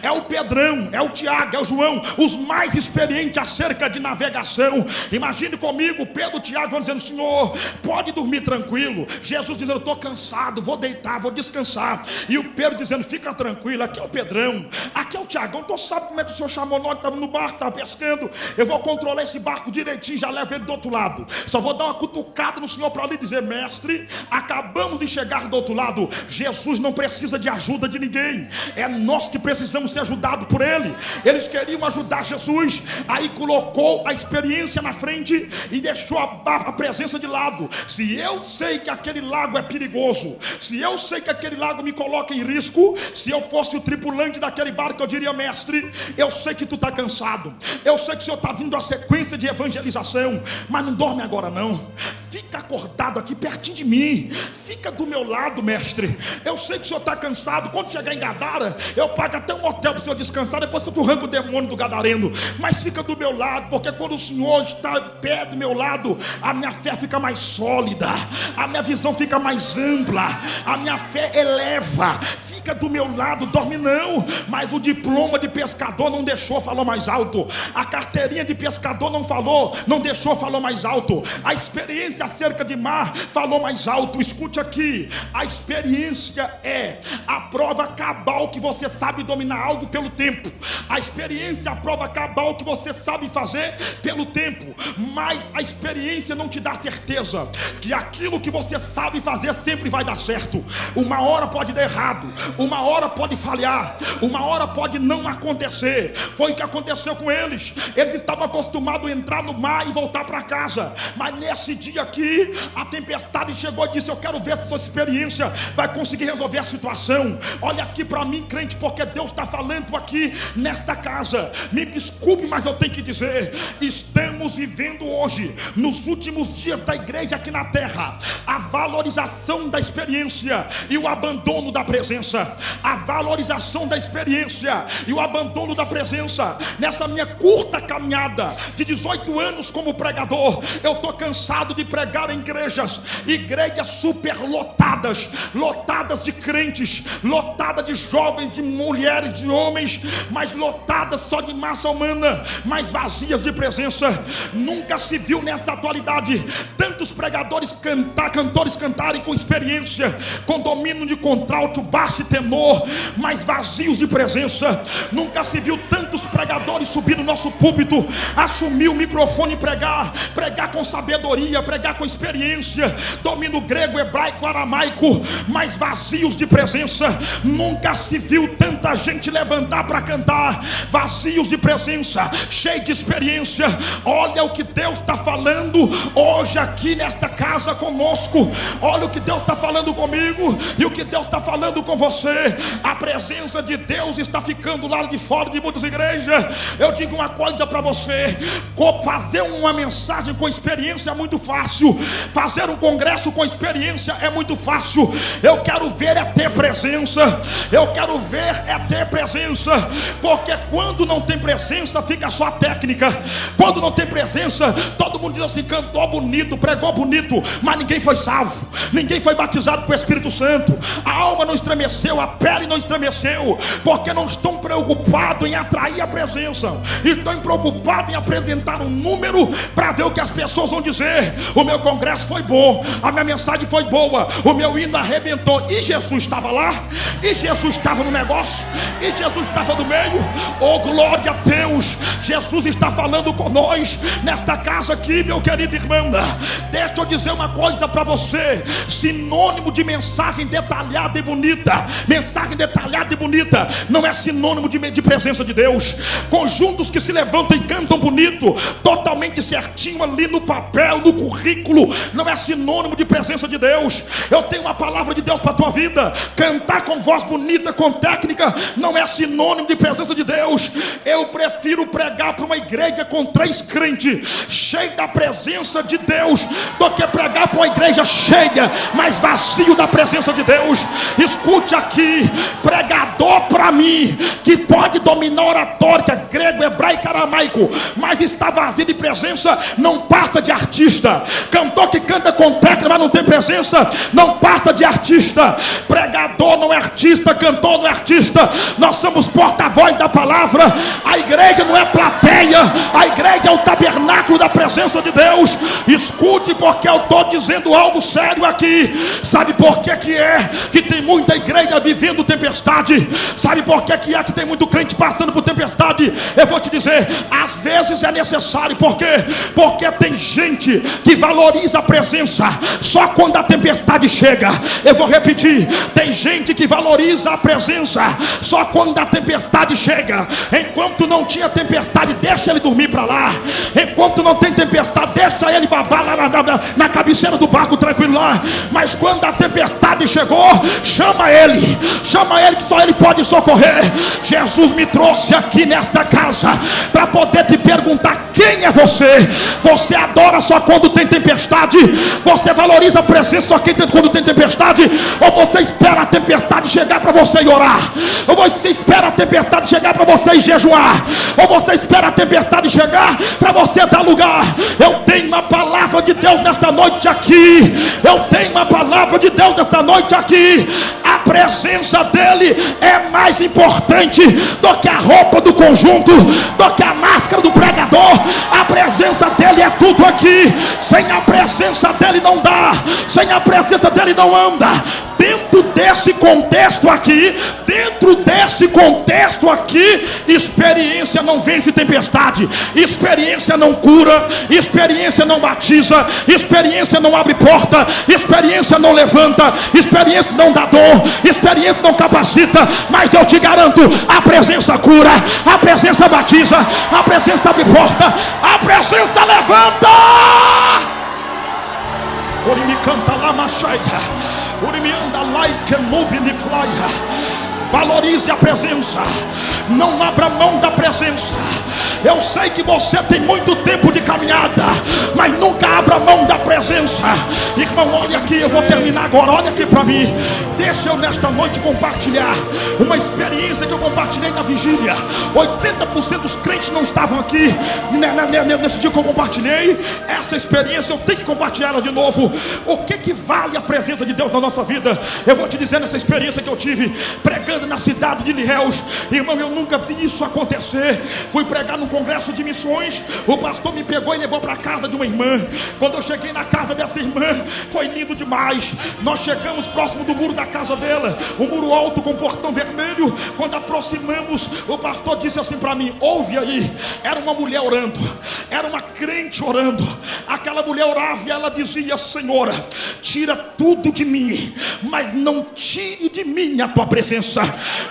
S1: É o Pedrão, é o Tiago, é o João, os mais experientes acerca de navegação. Imagine comigo Pedro e Tiago vão dizendo: Senhor, pode dormir tranquilo. Jesus dizendo: estou cansado, vou deitar, vou descansar. E o Pedro dizendo: fica tranquilo, aqui é o Pedrão, aqui é o Tiagão. Tu sabe como é que o senhor chamou nós que estava no barco, estava pescando? Eu vou controlar esse barco direitinho, já levo ele do outro lado. Só vou dar uma cutucada no senhor para ali dizer: mestre, acabamos de chegar do outro lado. Jesus não precisa de ajuda de ninguém, é nós que precisamos ser ajudados por ele. Eles queriam ajudar Jesus, aí colocou a experiência na frente e deixou a presença de lado. Se eu sei que aquele lago é perigoso, se eu sei que aquele lago me coloca em risco, se eu fosse o tripulante daquele barco, eu diria: mestre, eu sei que tu está cansado, eu sei que o senhor está vindo a sequência de evangelização, mas não dorme agora não, fica acordado aqui pertinho de mim, fica do meu lado, mestre. Eu sei que o senhor está cansado, quando chegar em Gadara, eu pago até um hotel para o senhor descansar, depois tu arranca o demônio do gadareno, mas fica do meu lado, porque quando o senhor está perto do meu lado, a minha fé fica mais sólida, a minha visão fica mais ampla, a minha fé eleva. Fica do meu lado, dorme não. Mas o diploma de pescador não deixou, falou mais alto. A carteirinha de pescador não falou, não deixou, falou mais alto. A experiência acerca de mar falou mais alto. Escute aqui, a experiência é a prova cabal que você sabe dominar algo pelo tempo. A experiência é a prova cabal que você sabe fazer pelo tempo. Mas a experiência não te dá certeza que aquilo que você sabe fazer sempre vai dar certo. Uma hora pode dar errado, uma hora pode falhar, uma hora pode não acontecer. Foi o que aconteceu com eles. Eles estavam acostumados a entrar no mar e voltar para casa, mas nesse dia aqui a tempestade chegou e disse: eu quero ver se sua experiência vai conseguir resolver a situação. Olha aqui para mim, crente, porque Deus está falando aqui nesta casa. Me desculpe, mas eu tenho que dizer: estamos vivendo hoje, nos últimos dias da igreja aqui na terra, a valorização da experiência e o abandono da presença. A valorização da experiência e o abandono da presença. Nessa minha curta caminhada de 18 anos como pregador, eu estou cansado de pregar em igrejas superlotadas, lotadas de crentes, lotadas de jovens, de mulheres, de homens, mas lotadas só de massa humana, mas vazias de presença. Nunca se viu nessa atualidade tantos pregadores cantores cantarem com experiência, com domínio de contralto, baixo e tenor, mas vazios de presença. Nunca se viu tantos pregadores subir no nosso púlpito, assumir o microfone e pregar com sabedoria, pregar com experiência, domínio grego, hebraico, aramaico, mas vazios de presença. Nunca se viu tanta gente levantar para cantar, vazios de presença, cheio de experiência. Olha o que Deus está falando hoje aqui nesta casa conosco. Olha o que Deus está falando comigo e o que Deus está falando com você. A presença de Deus está ficando lá de fora de muitas igrejas. Eu digo uma coisa para você: fazer uma mensagem com experiência é muito fácil, fazer um congresso com experiência é muito fácil. Eu quero ver é ter presença, eu quero ver é ter presença, porque quando não tem presença fica só a técnica. Quando não tem presença, todo mundo diz assim: cantou bonito, pregou bonito, mas ninguém foi salvo, ninguém foi batizado com o Espírito Santo, a alma não estremeceu, a pele não estremeceu, porque não estão preocupados em atrair a presença, estão preocupados em apresentar um número para ver o que as pessoas vão dizer. O meu congresso foi bom, a minha mensagem foi boa, o meu hino arrebentou. E Jesus estava lá, e Jesus estava no negócio, e Jesus estava no meio. Oh, glória a Deus! Jesus está falando com nós nesta casa aqui, meu querido irmão. Deixa eu dizer uma coisa para você: sinônimo de mensagem detalhada e bonita, mensagem detalhada e bonita não é sinônimo de presença de Deus. Conjuntos que se levantam e cantam bonito, totalmente certinho ali no papel, no currículo, não é sinônimo de presença de Deus. Eu tenho uma palavra de Deus para a tua vida: cantar com voz bonita, com técnica, não é sinônimo de presença de Deus. Eu prefiro pregar para uma igreja com 3 crentes, cheia da presença de Deus, do que pregar para uma igreja cheia, mas vazio da presença de Deus. Escute aqui: pregador para mim que pode dominar oratória, grego, hebraico, aramaico, mas está vazio de presença, não passa de artista. Cantor que canta com técnica, mas não tem presença, não passa de artista. Pregador não é artista, cantor não é artista. Nós somos porta-voz da palavra. A igreja não é plateia, a igreja é o tabernáculo da presença de Deus. Escute, porque eu estou dizendo algo sério aqui. Sabe por que que tem muita igreja vivendo tempestade? Sabe por que que tem muito crente passando por tempestade? Eu vou te dizer: às vezes é necessário. Por quê? Porque tem gente que valoriza a presença só quando a tempestade chega. Eu vou repetir: tem gente que valoriza a presença só quando a tempestade chega. Enquanto não tinha tempestade, deixa ele dormir para lá. Enquanto não tem tempestade, deixa ele babar lá na cabeceira do barco, tranquilo lá. Mas quando a tempestade chegou, chama ele que só ele pode socorrer. Jesus me trouxe aqui nesta casa para poder te perguntar: quem é você? Você adora só quando tem tempestade? Você valoriza a presença só quando tem tempestade? Ou você espera a tempestade chegar para você ir orar? Ou você espera a tempestade chegar para você ir jejuar? Ou você espera a tempestade chegar para você dar lugar? Eu tenho uma palavra de Deus nesta noite aqui. Eu tenho uma palavra de Deus nesta noite aqui. A presença dele é mais importante do que a roupa do conjunto, do que a máscara do pregador. A presença dele é tudo aqui. Sem a presença dele não dá, sem a presença dele não anda. Dentro desse contexto aqui, experiência não vence tempestade, experiência não cura, experiência não batiza, experiência não abre porta, experiência não levanta, experiência não dá dor, experiência não capacita. Mas eu te garanto: a presença cura, a presença batiza, a presença abre porta, a presença levanta. Orimi canta lá machaia, orimi anda lá e que noob de flaia. Valorize a presença, não abra mão da presença. Eu sei que você tem muito tempo de caminhada, mas nunca abra mão da presença. Irmão, olha aqui, eu vou terminar agora. Olha aqui para mim. Deixa eu nesta noite compartilhar uma experiência que eu compartilhei na vigília. 80% dos crentes não estavam aqui nesse dia que eu compartilhei. Essa experiência eu tenho que compartilhar ela de novo. O que vale a presença de Deus na nossa vida? Eu vou te dizer, nessa experiência que eu tive pregando cedo na cidade de Ilhéus. Irmão, eu nunca vi isso acontecer. Fui pregar num congresso de missões. O pastor me pegou e levou para a casa de uma irmã. Quando eu cheguei na casa dessa irmã, foi lindo demais. Nós chegamos próximo do muro da casa dela, um muro alto com portão vermelho. Quando aproximamos, o pastor disse assim para mim: ouve aí. Era uma mulher orando, era uma crente orando. Aquela mulher orava e ela dizia: Senhora, tira tudo de mim, mas não tire de mim a tua presença.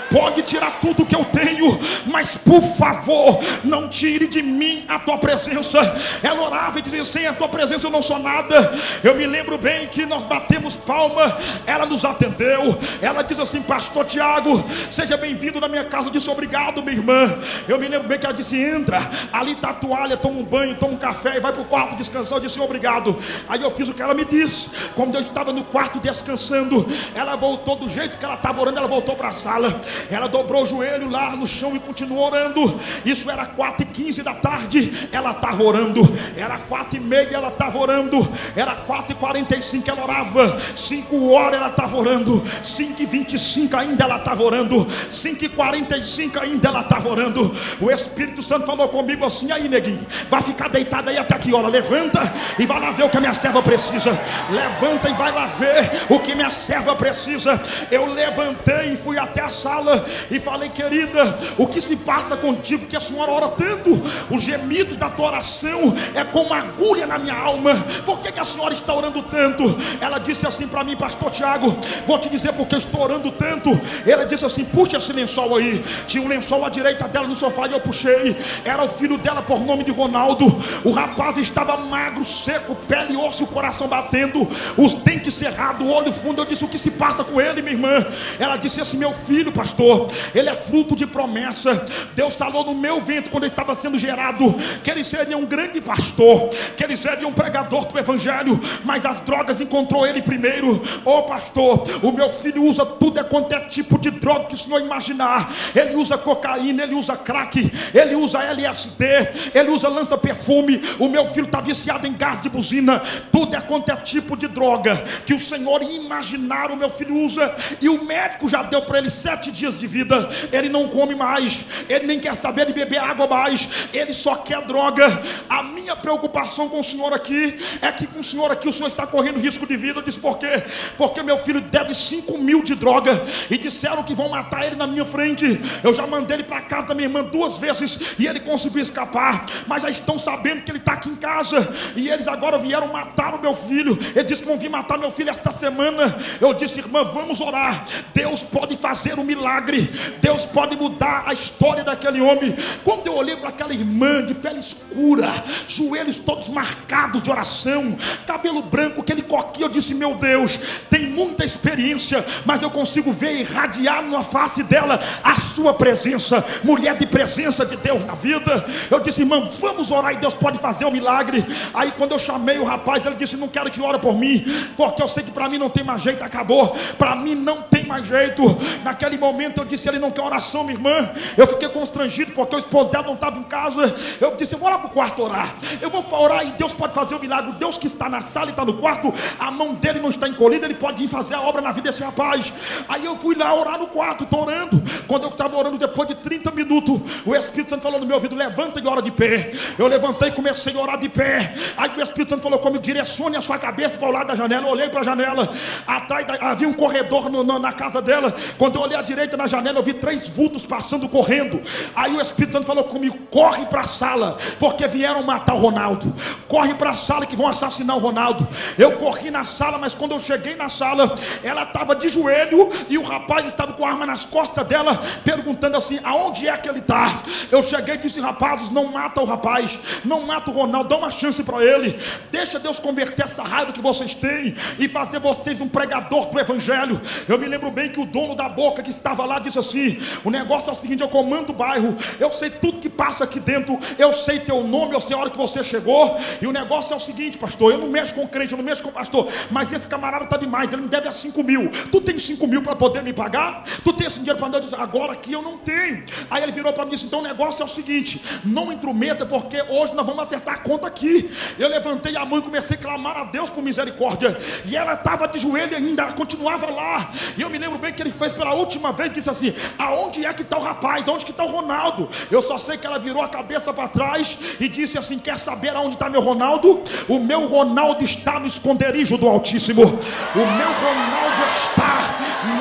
S1: Pode tirar tudo que eu tenho, mas por favor, não tire de mim a tua presença. Ela orava e dizia: sem a tua presença eu não sou nada. Eu me lembro bem que nós batemos palma, ela nos atendeu. Ela diz assim: pastor Tiago, seja bem-vindo na minha casa. Eu disse: obrigado, minha irmã. Eu me lembro bem que ela disse: entra, ali está a toalha, toma um banho, toma um café e vai para o quarto descansar. Eu disse: obrigado. Aí eu fiz o que ela me disse. Quando eu estava no quarto descansando, ela voltou do jeito que ela estava orando. Ela voltou para a sala, ela dobrou o joelho lá no chão e continuou orando. Isso era 4h15 da tarde, ela estava orando. Era 4h30, ela estava orando. Era 4h45, ela orava. 5 horas ela estava orando. 5h25 ainda ela estava orando. 5h45 ainda ela estava orando. O Espírito Santo falou comigo assim: aí, neguinho, vai ficar deitado aí até que hora? Levanta e vai lá ver o que a minha serva precisa. Levanta e vai lá ver o que minha serva precisa. Eu levantei e fui até a sala e falei: querida, o que se passa contigo que a senhora ora tanto? Os gemidos da tua oração é como uma agulha na minha alma. Por que a senhora está orando tanto? Ela disse assim para mim: pastor Tiago, vou te dizer porque eu estou orando tanto. Ela disse assim: puxa esse lençol aí. Tinha um lençol à direita dela no sofá e eu puxei. Era o filho dela por nome de Ronaldo. O rapaz estava magro, seco, pele, osso e o coração batendo, os dentes cerrados, o olho fundo. Eu disse: o que se passa com ele, minha irmã? Ela disse assim: meu filho, pastor, ele é fruto de promessa. Deus falou no meu ventre, quando ele estava sendo gerado, que ele seria um grande pastor, que ele seria um pregador do evangelho, mas as drogas encontrou ele primeiro. Ô pastor, o meu filho usa tudo quanto é tipo de droga que o senhor imaginar. Ele usa cocaína, ele usa crack, ele usa LSD, ele usa lança-perfume. O meu filho está viciado em gás de buzina. Tudo quanto é tipo de droga que o senhor imaginar, o meu filho usa. E o médico já deu para ele 7 dias de vida. Ele não come mais, ele nem quer saber de beber água mais, ele só quer droga. A minha preocupação com o senhor aqui é que com o senhor aqui o senhor está correndo risco de vida. Eu disse: por quê? Porque meu filho deve 5 mil de droga e disseram que vão matar ele na minha frente. Eu já mandei ele para casa da minha irmã 2 vezes e ele conseguiu escapar, mas já estão sabendo que ele está aqui em casa e eles agora vieram matar o meu filho. Ele disse que vão vir matar meu filho esta semana. Eu disse: irmã, vamos orar. Deus pode fazer um milagre, Deus pode mudar a história daquele homem. Quando eu olhei para aquela irmã de pele escura, joelhos todos marcados de oração, cabelo branco, aquele coquinho, eu disse: meu Deus, tem muita experiência, mas eu consigo ver irradiar na face dela a sua presença. Mulher de presença de Deus na vida. Eu disse: irmão, vamos orar e Deus pode fazer um milagre. Aí quando eu chamei o rapaz, ele disse: não quero que ore por mim, porque eu sei que para mim não tem mais jeito, acabou, para mim não tem mais jeito. Naquele momento eu disse: ele não quer oração, minha irmã. Eu fiquei constrangido porque o esposo dela não estava em casa. Eu disse: eu vou lá para o quarto orar, eu vou orar e Deus pode fazer um milagre. Deus que está na sala e está no quarto, a mão dele não está encolhida, ele pode ir fazer a obra na vida desse rapaz. Aí eu fui lá orar no quarto, estou orando. Quando eu estava orando, depois de 30 minutos, o Espírito Santo falou no meu ouvido: levanta e ora de pé. Eu levantei e comecei a orar de pé. Aí o Espírito Santo falou comigo: direcione a sua cabeça para o lado da janela. Eu olhei para a janela, atrás havia um corredor na casa dela. Quando eu olhei à direita na janela, eu vi 3 vultos passando, correndo. Aí o Espírito Santo falou comigo: corre para a sala, porque vieram matar o Ronaldo. Corre para a sala que vão assassinar o Ronaldo. Eu corri na sala, mas quando eu cheguei na sala, ela estava de joelho e o rapaz estava com a arma nas costas dela, perguntando assim: aonde é que ele está? Eu cheguei e disse: rapazes, não mata o rapaz, não mata o Ronaldo, dá uma chance para ele, deixa Deus converter essa raiva que vocês têm e fazer vocês um pregador do evangelho. Eu me lembro bem que o dono da boca que estava lá disse assim: o negócio é o seguinte, eu comando o bairro, eu sei tudo que passa aqui dentro, eu sei teu nome, eu sei a hora que você chegou, e o negócio é o seguinte, pastor, eu não mexo com crente, eu não mexo com pastor, mas esse camarada está demais, ele me deve a 5 mil, tu tem 5 mil para poder me pagar? Tu tem esse dinheiro para me dar? Eu disse: agora aqui eu não tenho. Aí ele virou para mim e disse: então o negócio é o seguinte, não intrometa, porque hoje nós vamos acertar a conta aqui. Eu levantei a mão e comecei a clamar a Deus por misericórdia, e ela estava de joelho ainda, ela continuava lá, e eu me lembro bem que ele fez pela última vez disse assim: aonde é que está o rapaz? Aonde que está o Ronaldo? Eu só sei que ela virou a cabeça para trás e disse assim: quer saber aonde está meu Ronaldo? O meu Ronaldo está no esconderijo do Altíssimo. O meu Ronaldo está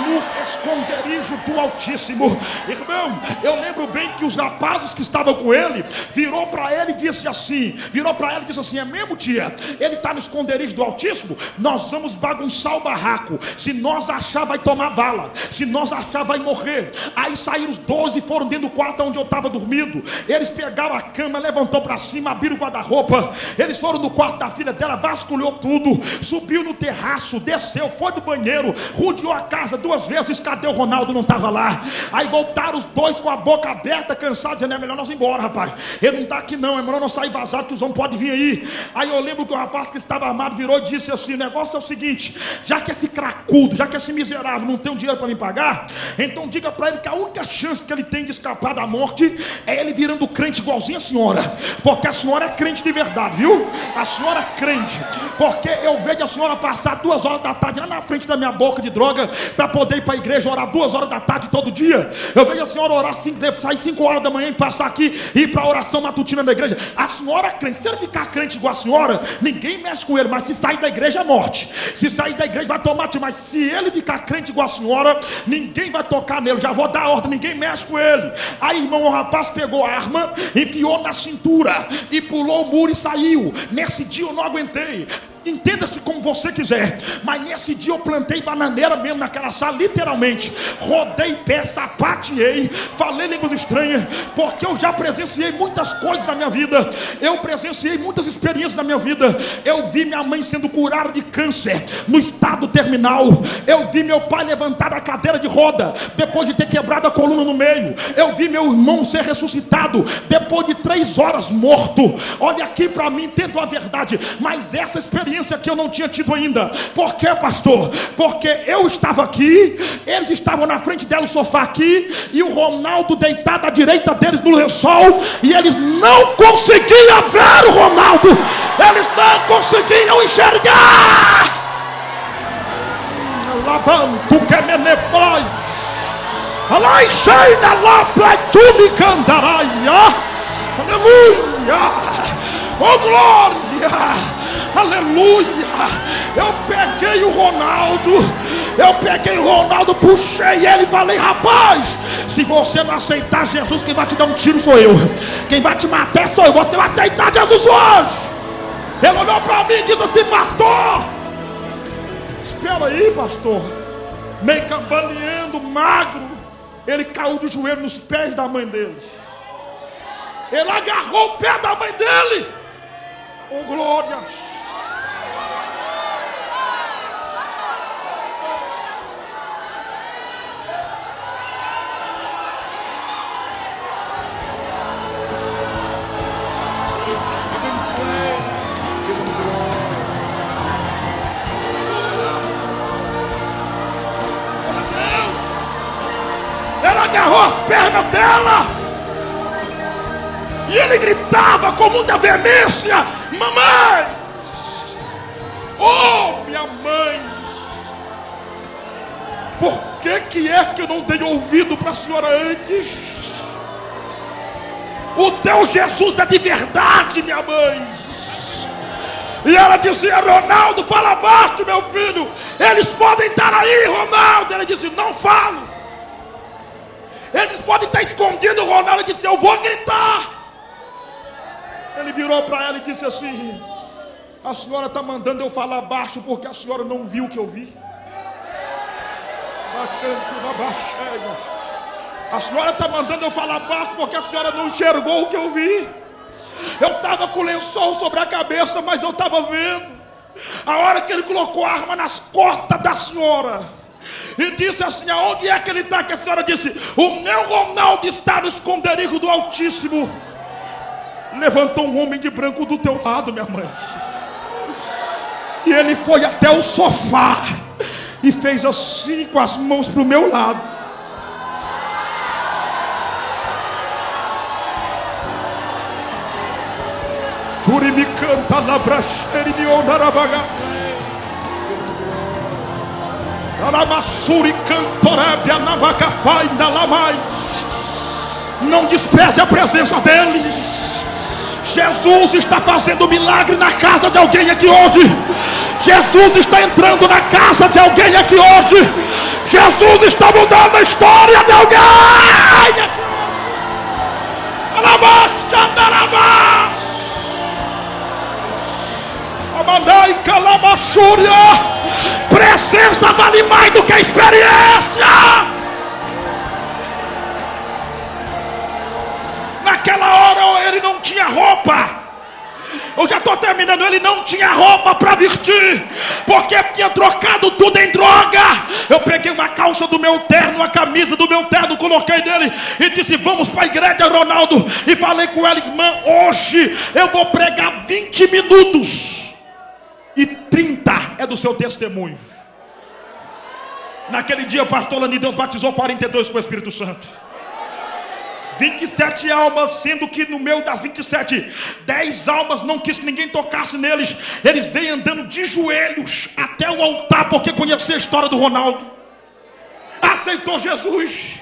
S1: no esconderijo do Altíssimo. Irmão, eu lembro bem que os rapazes que estavam com ele virou para ele e disse assim: é mesmo, tia? Ele está no esconderijo do Altíssimo? Nós vamos bagunçar o barraco. Se nós achar, vai tomar bala. Se nós achar, vai morrer. Aí saíram os 12 e foram dentro do quarto onde eu estava dormindo. Eles pegaram a cama, levantou para cima, abriram o guarda-roupa. Eles foram no quarto da filha dela, vasculhou tudo, subiu no terraço, desceu, foi do banheiro, rodeou a casa 2 vezes. Cadê o Ronaldo? Não estava lá. Aí voltaram os 2 com a boca aberta, cansados, dizendo: é melhor nós ir embora, rapaz. Ele não está aqui não, é melhor nós sair vazado, que os homens podem vir aí. Aí eu lembro que o rapaz que estava armado virou e disse assim: o negócio é o seguinte, já que esse cracudo, já que esse miserável não tem um dinheiro para me pagar, então diga para ele que a única chance que ele tem de escapar da morte é ele virando crente igualzinho a senhora, porque a senhora é crente de verdade, viu? A senhora é crente, porque eu vejo a senhora passar 2 horas da tarde lá na frente da minha boca de droga para poder ir para a igreja orar 2 horas da tarde todo dia. Eu vejo a senhora orar sair 5 horas da manhã e passar aqui e ir para a oração matutina da igreja. A senhora é crente. Se ele ficar crente igual a senhora, ninguém mexe com ele, mas se sair da igreja é morte. Se sair da igreja vai tomar tiro, mas se ele ficar crente igual a senhora, ninguém vai tocar nele. Já vou dar ordem, ninguém mexe com ele. Aí, irmão, o rapaz pegou a arma, enfiou na cintura e pulou o muro e saiu. Nesse dia eu não aguentei. Entenda-se como você quiser, mas nesse dia eu plantei bananeira mesmo naquela sala, literalmente. Rodei pé, sapateei, falei línguas estranhas, porque eu já presenciei muitas coisas na minha vida. Eu presenciei muitas experiências na minha vida. Eu vi minha mãe sendo curada de câncer no estado terminal. Eu vi meu pai levantar da cadeira de roda depois de ter quebrado a coluna no meio. Eu vi meu irmão ser ressuscitado depois de 3 horas morto. Olha aqui para mim, tendo a verdade, mas essa experiência que eu não tinha tido ainda. Por quê, pastor? Porque eu estava aqui, eles estavam na frente dela, o sofá aqui, e o Ronaldo deitado à direita deles no lençol, e eles não conseguiam ver o Ronaldo, eles não conseguiam enxergar. Labanto que menefrói, lá enxerga lá pra tu me candaraia. Aleluia, oh glória. Aleluia. Eu peguei o Ronaldo, puxei ele e falei: rapaz, se você não aceitar Jesus, quem vai te dar um tiro sou eu, quem vai te matar sou eu. Você vai aceitar Jesus hoje? Ele olhou para mim e disse assim: pastor, espera aí, pastor. Meio cambaleando, magro, ele caiu de joelho nos pés da mãe dele. Ele agarrou o pé da mãe dele. Oh glória. Ela agarrou as pernas dela e ele gritava com muita veemência: mamãe, oh minha mãe, por que eu não dei ouvido para a senhora antes? O teu Jesus é de verdade, minha mãe. E ela dizia: Ronaldo, fala baixo, meu filho, eles podem estar aí, Ronaldo. Ela disse: não falo. Eles podem estar escondidos. Ronaldo disse: eu vou gritar. Ele virou para ela e disse assim: a senhora está mandando eu falar baixo porque a senhora não viu o que eu vi. A senhora está mandando eu falar baixo porque a senhora não enxergou o que eu vi. Eu estava com o lençol sobre a cabeça, mas eu estava vendo. A hora que ele colocou a arma nas costas da senhora e disse assim: aonde é que ele está? Que a senhora disse: o meu Ronaldo está no esconderijo do Altíssimo. Levantou um homem de branco do teu lado, minha mãe, e ele foi até o sofá e fez assim com as mãos para o meu lado. Turi me canta na bracheira e me onarabaga. Não despreze a presença dele. Jesus está fazendo milagre na casa de alguém aqui hoje. Jesus está entrando na casa de alguém aqui hoje. Jesus está mudando a história de alguém. Presença vale mais do que a experiência. Naquela hora ele não tinha roupa. Eu já estou terminando. Ele não tinha roupa para vestir, porque tinha trocado tudo em droga. Eu peguei uma calça do meu terno, uma camisa do meu terno, coloquei nele e disse: vamos para a igreja, Ronaldo. E falei com ela: irmã, hoje eu vou pregar 20 minutos e 30 é do seu testemunho. Naquele dia, pastor Lani, Deus batizou 42 com o Espírito Santo. 27 almas, sendo que no meio das 27, 10 almas não quis que ninguém tocasse neles. Eles vêm andando de joelhos até o altar, porque conhecia a história do Ronaldo. Aceitou Jesus.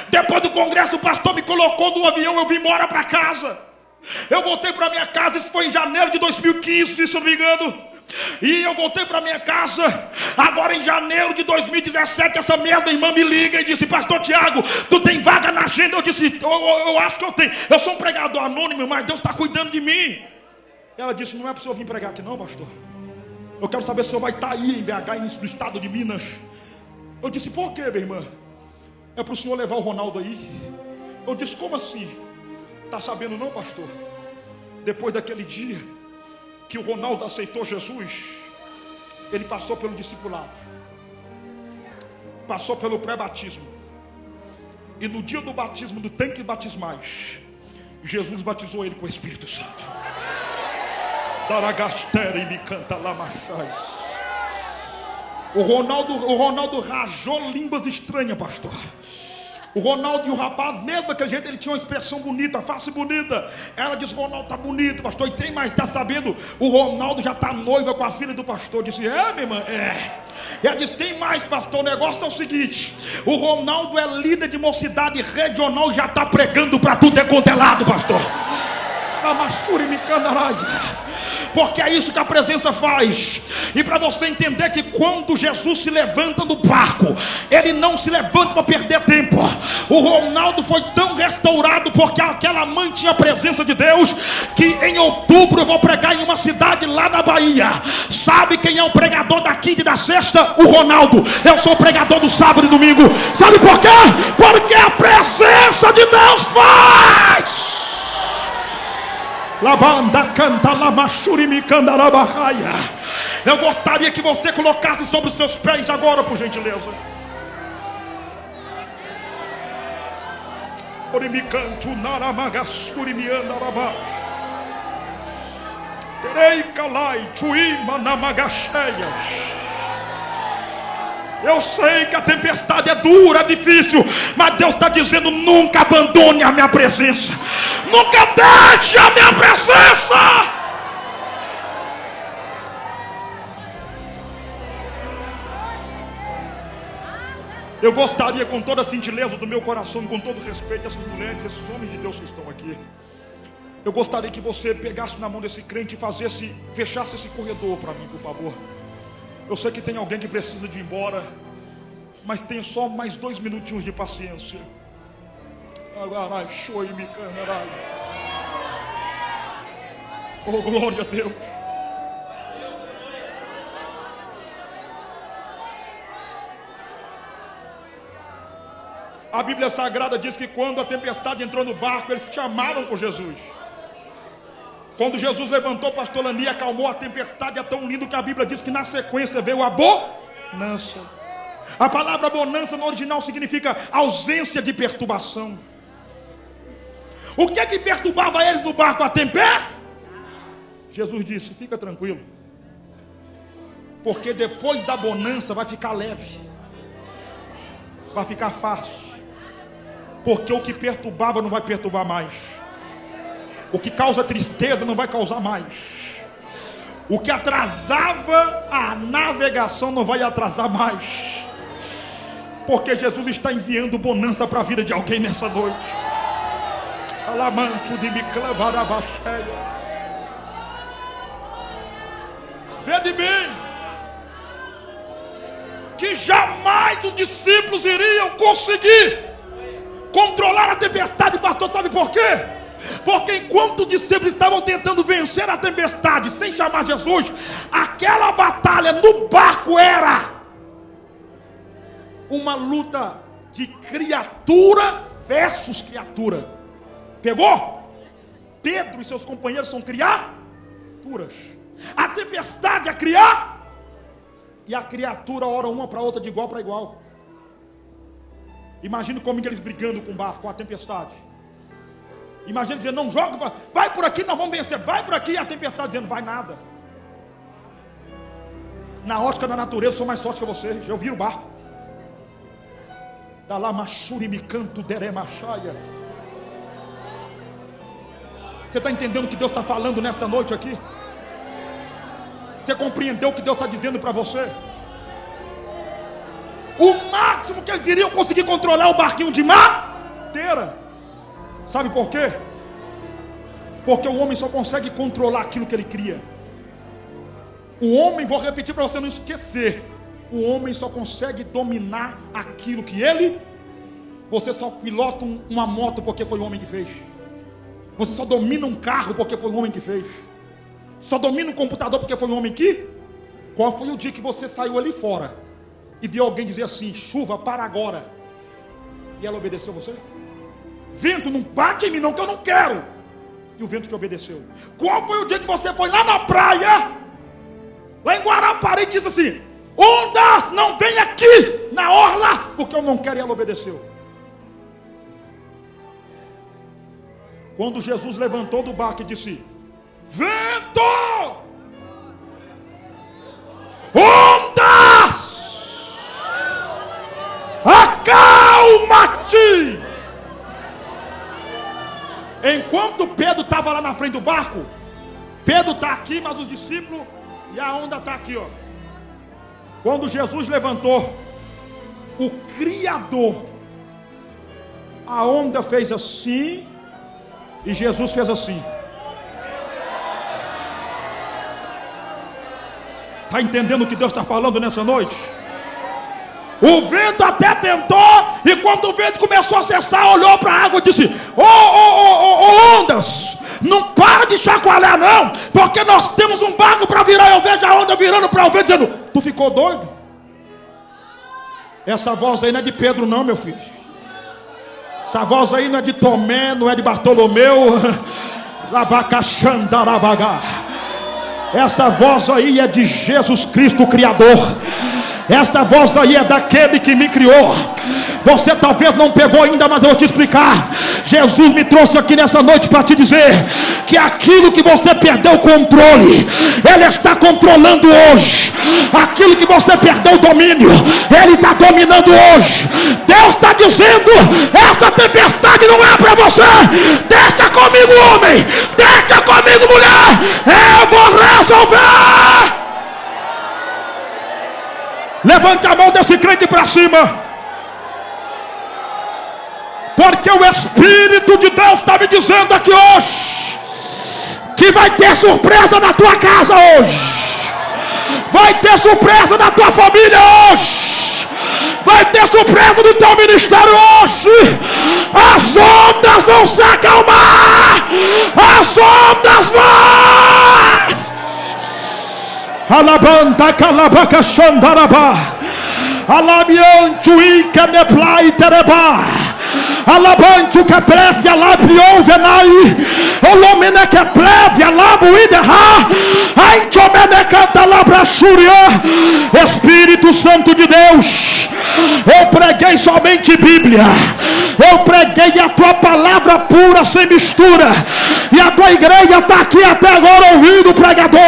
S1: Depois do congresso, o pastor me colocou no avião, eu vim embora para casa. Eu voltei para minha casa, isso foi em janeiro de 2015, se eu não me engano. E eu voltei para minha casa. Agora em janeiro de 2017, essa merda irmã me liga e disse: pastor Tiago, tu tem vaga na agenda? Eu disse: eu acho que eu tenho. Eu sou um pregador anônimo, mas Deus está cuidando de mim. Ela disse: não é para o senhor vir pregar aqui não, pastor. Eu quero saber se o senhor vai estar aí em BH, no estado de Minas. Eu disse: por quê, minha irmã? É para o senhor levar o Ronaldo aí. Eu disse: como assim? Está sabendo não, pastor? Depois daquele dia que o Ronaldo aceitou Jesus, ele passou pelo discipulado, passou pelo pré-batismo, e no dia do batismo, do tanque batismais, Jesus batizou ele com o Espírito Santo. O Ronaldo rajou línguas estranhas, pastor. O Ronaldo e o rapaz, mesmo daquele jeito, ele tinha uma expressão bonita, face bonita. Ela disse: Ronaldo está bonito, pastor. E tem mais, está sabendo? O Ronaldo já está noiva com a filha do pastor. Eu disse: é, minha irmã? É. Ela disse: tem mais, pastor. O negócio é o seguinte: o Ronaldo é líder de mocidade regional, já está pregando para tudo quanto é lado, pastor. Porque é isso que a presença faz. E para você entender que quando Jesus se levanta no barco, ele não se levanta para perder tempo. O Ronaldo foi tão restaurado porque aquela mãe tinha a presença de Deus, que em outubro eu vou pregar em uma cidade lá na Bahia. Sabe quem é o pregador da quinta e da sexta? O Ronaldo. Eu sou o pregador do sábado e domingo. Sabe por quê? Porque a presença de Deus faz. Labanda canta lamachuri me candarabahaya. Eu gostaria que você colocasse sobre os seus pés agora, por gentileza. Ori me canto naramagasuri me andarabá. Terei calai chuima namagacheia. Eu sei que a tempestade é dura, é difícil, mas Deus está dizendo: nunca abandone a minha presença. Nunca deixe a minha presença. Eu gostaria, com toda a gentileza do meu coração, com todo respeito a essas mulheres, esses homens de Deus que estão aqui, eu gostaria que você pegasse na mão desse crente e fechasse esse corredor para mim, por favor. Eu sei que tem alguém que precisa de ir embora, mas tem só mais 2 minutinhos de paciência. Oh, glória a Deus. A Bíblia Sagrada diz que quando a tempestade entrou no barco, eles chamaram por Jesus. Quando Jesus levantou, pastor Lani, acalmou a tempestade. É tão lindo que a Bíblia diz que na sequência veio a bonança. A palavra bonança no original significa ausência de perturbação. O que é que perturbava eles no barco? A tempestade. Jesus disse: fica tranquilo, porque depois da bonança vai ficar leve, vai ficar fácil. Porque o que perturbava não vai perturbar mais. O que causa tristeza não vai causar mais. O que atrasava a navegação não vai atrasar mais. Porque Jesus está enviando bonança para a vida de alguém nessa noite. Alamanto de me clavar a baixeia. Vede bem que jamais os discípulos iriam conseguir controlar a tempestade, pastor. Sabe por quê? Porque enquanto os discípulos estavam tentando vencer a tempestade sem chamar Jesus, aquela batalha no barco era uma luta de criatura versus criatura. Pegou? Pedro e seus companheiros são criaturas. A tempestade é criar, e a criatura ora uma para outra de igual para igual. Imagina como eles brigando com o barco, com a tempestade. Imagina dizendo, não joga, vai por aqui, nós vamos vencer. Vai por aqui, e a tempestade dizendo, vai nada. Na ótica da natureza, eu sou mais forte que você. Já ouviram o barco? Da lá machuri me canto deremachaia. Você está entendendo o que Deus está falando nessa noite aqui? Você compreendeu o que Deus está dizendo para você? O máximo que eles iriam conseguir controlar o barquinho de madeira. Sabe por quê? Porque o homem só consegue controlar aquilo que ele cria. O homem, vou repetir para você não esquecer, o homem só consegue dominar aquilo que ele. Você só pilota uma moto porque foi o homem que fez. Você só domina um carro porque foi o homem que fez. Só domina um computador porque foi o homem que. Qual foi o dia que você saiu ali fora e viu alguém dizer assim, chuva, para agora, e ela obedeceu você? Vento, não bate em mim não, que eu não quero. E o vento te obedeceu. Qual foi o dia que você foi lá na praia, lá em Guarapari, e disse assim, ondas, não vem aqui na orla, porque eu não quero, e ela obedeceu? Quando Jesus levantou do barco e disse, vento, ondas, acalma-te. Enquanto Pedro estava lá na frente do barco, Pedro está aqui, mas os discípulos, e a onda está aqui, ó. Quando Jesus levantou, o Criador, a onda fez assim, e Jesus fez assim. Está entendendo o que Deus está falando nessa noite? O vento até tentou, e quando o vento começou a cessar, olhou para a água e disse, ondas, não para de chacoalhar não, porque nós temos um barco para virar. Eu vejo a onda virando para o vento, dizendo, tu ficou doido? Essa voz aí não é de Pedro não, meu filho. Essa voz aí não é de Tomé, não é de Bartolomeu. Essa voz aí é de Jesus Cristo, o Criador. Essa voz aí é daquele que me criou. Você talvez não pegou ainda, mas eu vou te explicar. Jesus me trouxe aqui nessa noite para te dizer que aquilo que você perdeu o controle, Ele está controlando hoje. Aquilo que você perdeu o domínio, Ele está dominando hoje. Deus está dizendo, essa tempestade não é para você. Deixa comigo, homem. Deixa comigo, mulher. Eu vou resolver. Levante a mão desse crente para cima, porque o Espírito de Deus está me dizendo aqui hoje que vai ter surpresa na tua casa hoje, vai ter surpresa na tua família hoje, vai ter surpresa no teu ministério hoje. As ondas vão se acalmar, as ondas vão. Alabanta calabaca xandarabá, alabiante ica neplai tereba, alabante que preve alabriou venai, olomene que preve alabuiderra, ainchomene canta labrachúria. Espírito Santo de Deus, eu preguei somente Bíblia, eu preguei a tua palavra pura, sem mistura, e a tua igreja está aqui até agora ouvindo o pregador.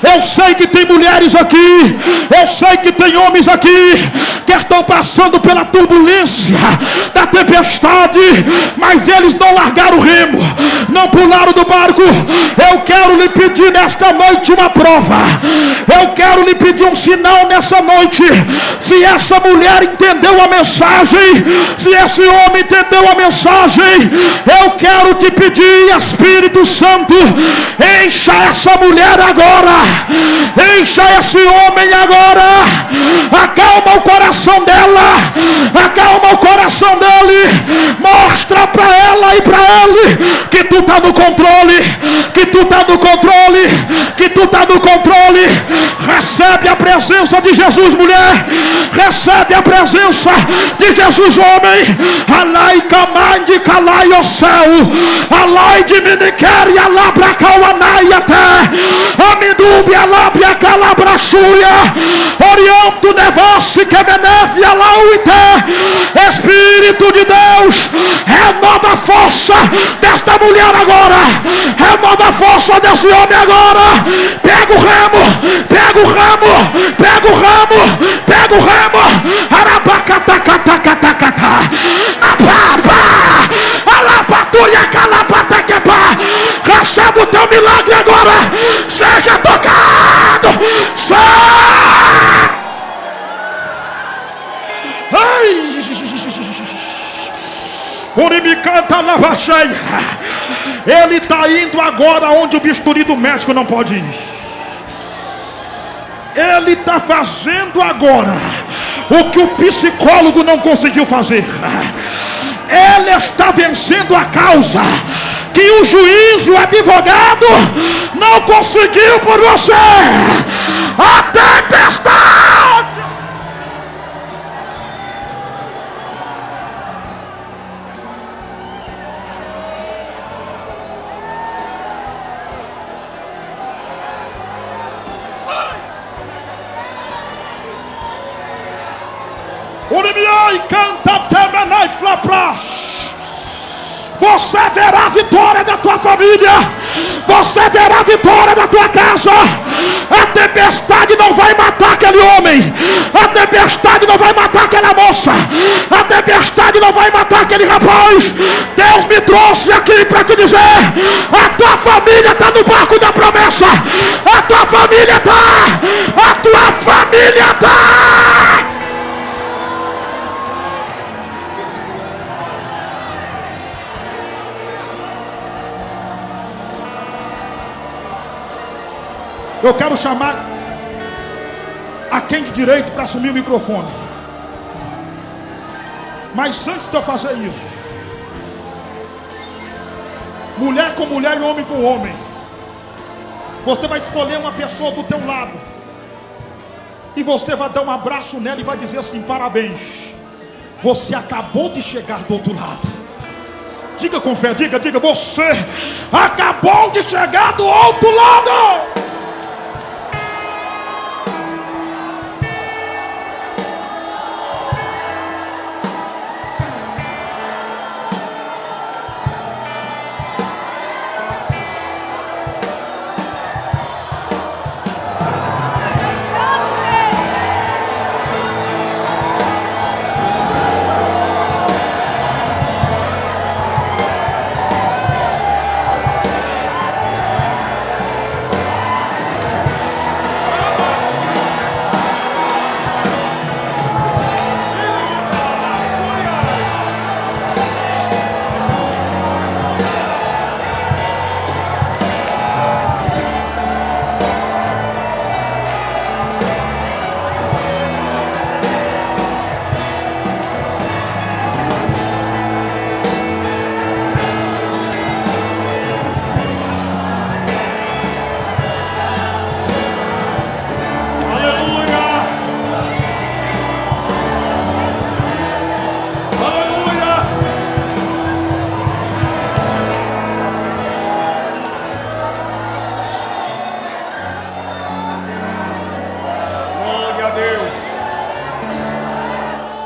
S1: Eu sei que tem mulheres aqui, eu sei que tem homens aqui que estão passando pela turbulência da tempestade tempestade, mas eles não largaram o remo, não pularam do barco. Eu quero lhe pedir nesta noite uma prova, eu quero lhe pedir um sinal nessa noite. Se essa mulher entendeu a mensagem, se esse homem entendeu a mensagem, eu quero te pedir, Espírito Santo, encha essa mulher agora, encha esse homem agora, acalma o coração dela, acalma o coração dele, mostra para ela e para ele que tu está no controle, que tu está no controle, que tu está no controle. Recebe a presença de Jesus, mulher, recebe a presença de Jesus, homem. Alai camande calai o céu, alai de miniquere alabra cauanai até amidube alabra calabrachuia oriento nevosse que meneve alauite. Espírito de Deus, renova a força desta mulher agora, renova a força desse homem agora. Pega o remo, pega o remo, pega o remo, pega o remo. Arabacatacatacatacata, apapa, alapatuia calapataquepá. Recebe o teu milagre agora, seja tocado. Ai, Uribicanta lava cheia. Ele está indo agora onde o bisturi do médico não pode ir. Ele está fazendo agora o que o psicólogo não conseguiu fazer. Ele está vencendo a causa que o juiz e o advogado não conseguiu por você. A tempestade. Você verá a vitória da tua família, você verá a vitória da tua casa. A tempestade não vai matar aquele homem, a tempestade não vai matar aquela moça, a tempestade não vai matar aquele rapaz. Deus me trouxe aqui para te dizer: a tua família está no barco da promessa, a tua família está, a tua família está. Eu quero chamar a quem de direito para assumir o microfone. Mas antes de eu fazer isso, mulher com mulher e homem com homem, você vai escolher uma pessoa do teu lado e você vai dar um abraço nela e vai dizer assim: parabéns, você acabou de chegar do outro lado. Diga com fé, diga, você acabou de chegar do outro lado.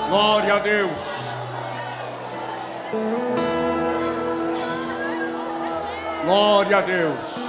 S1: Glória a Deus. Glória a Deus.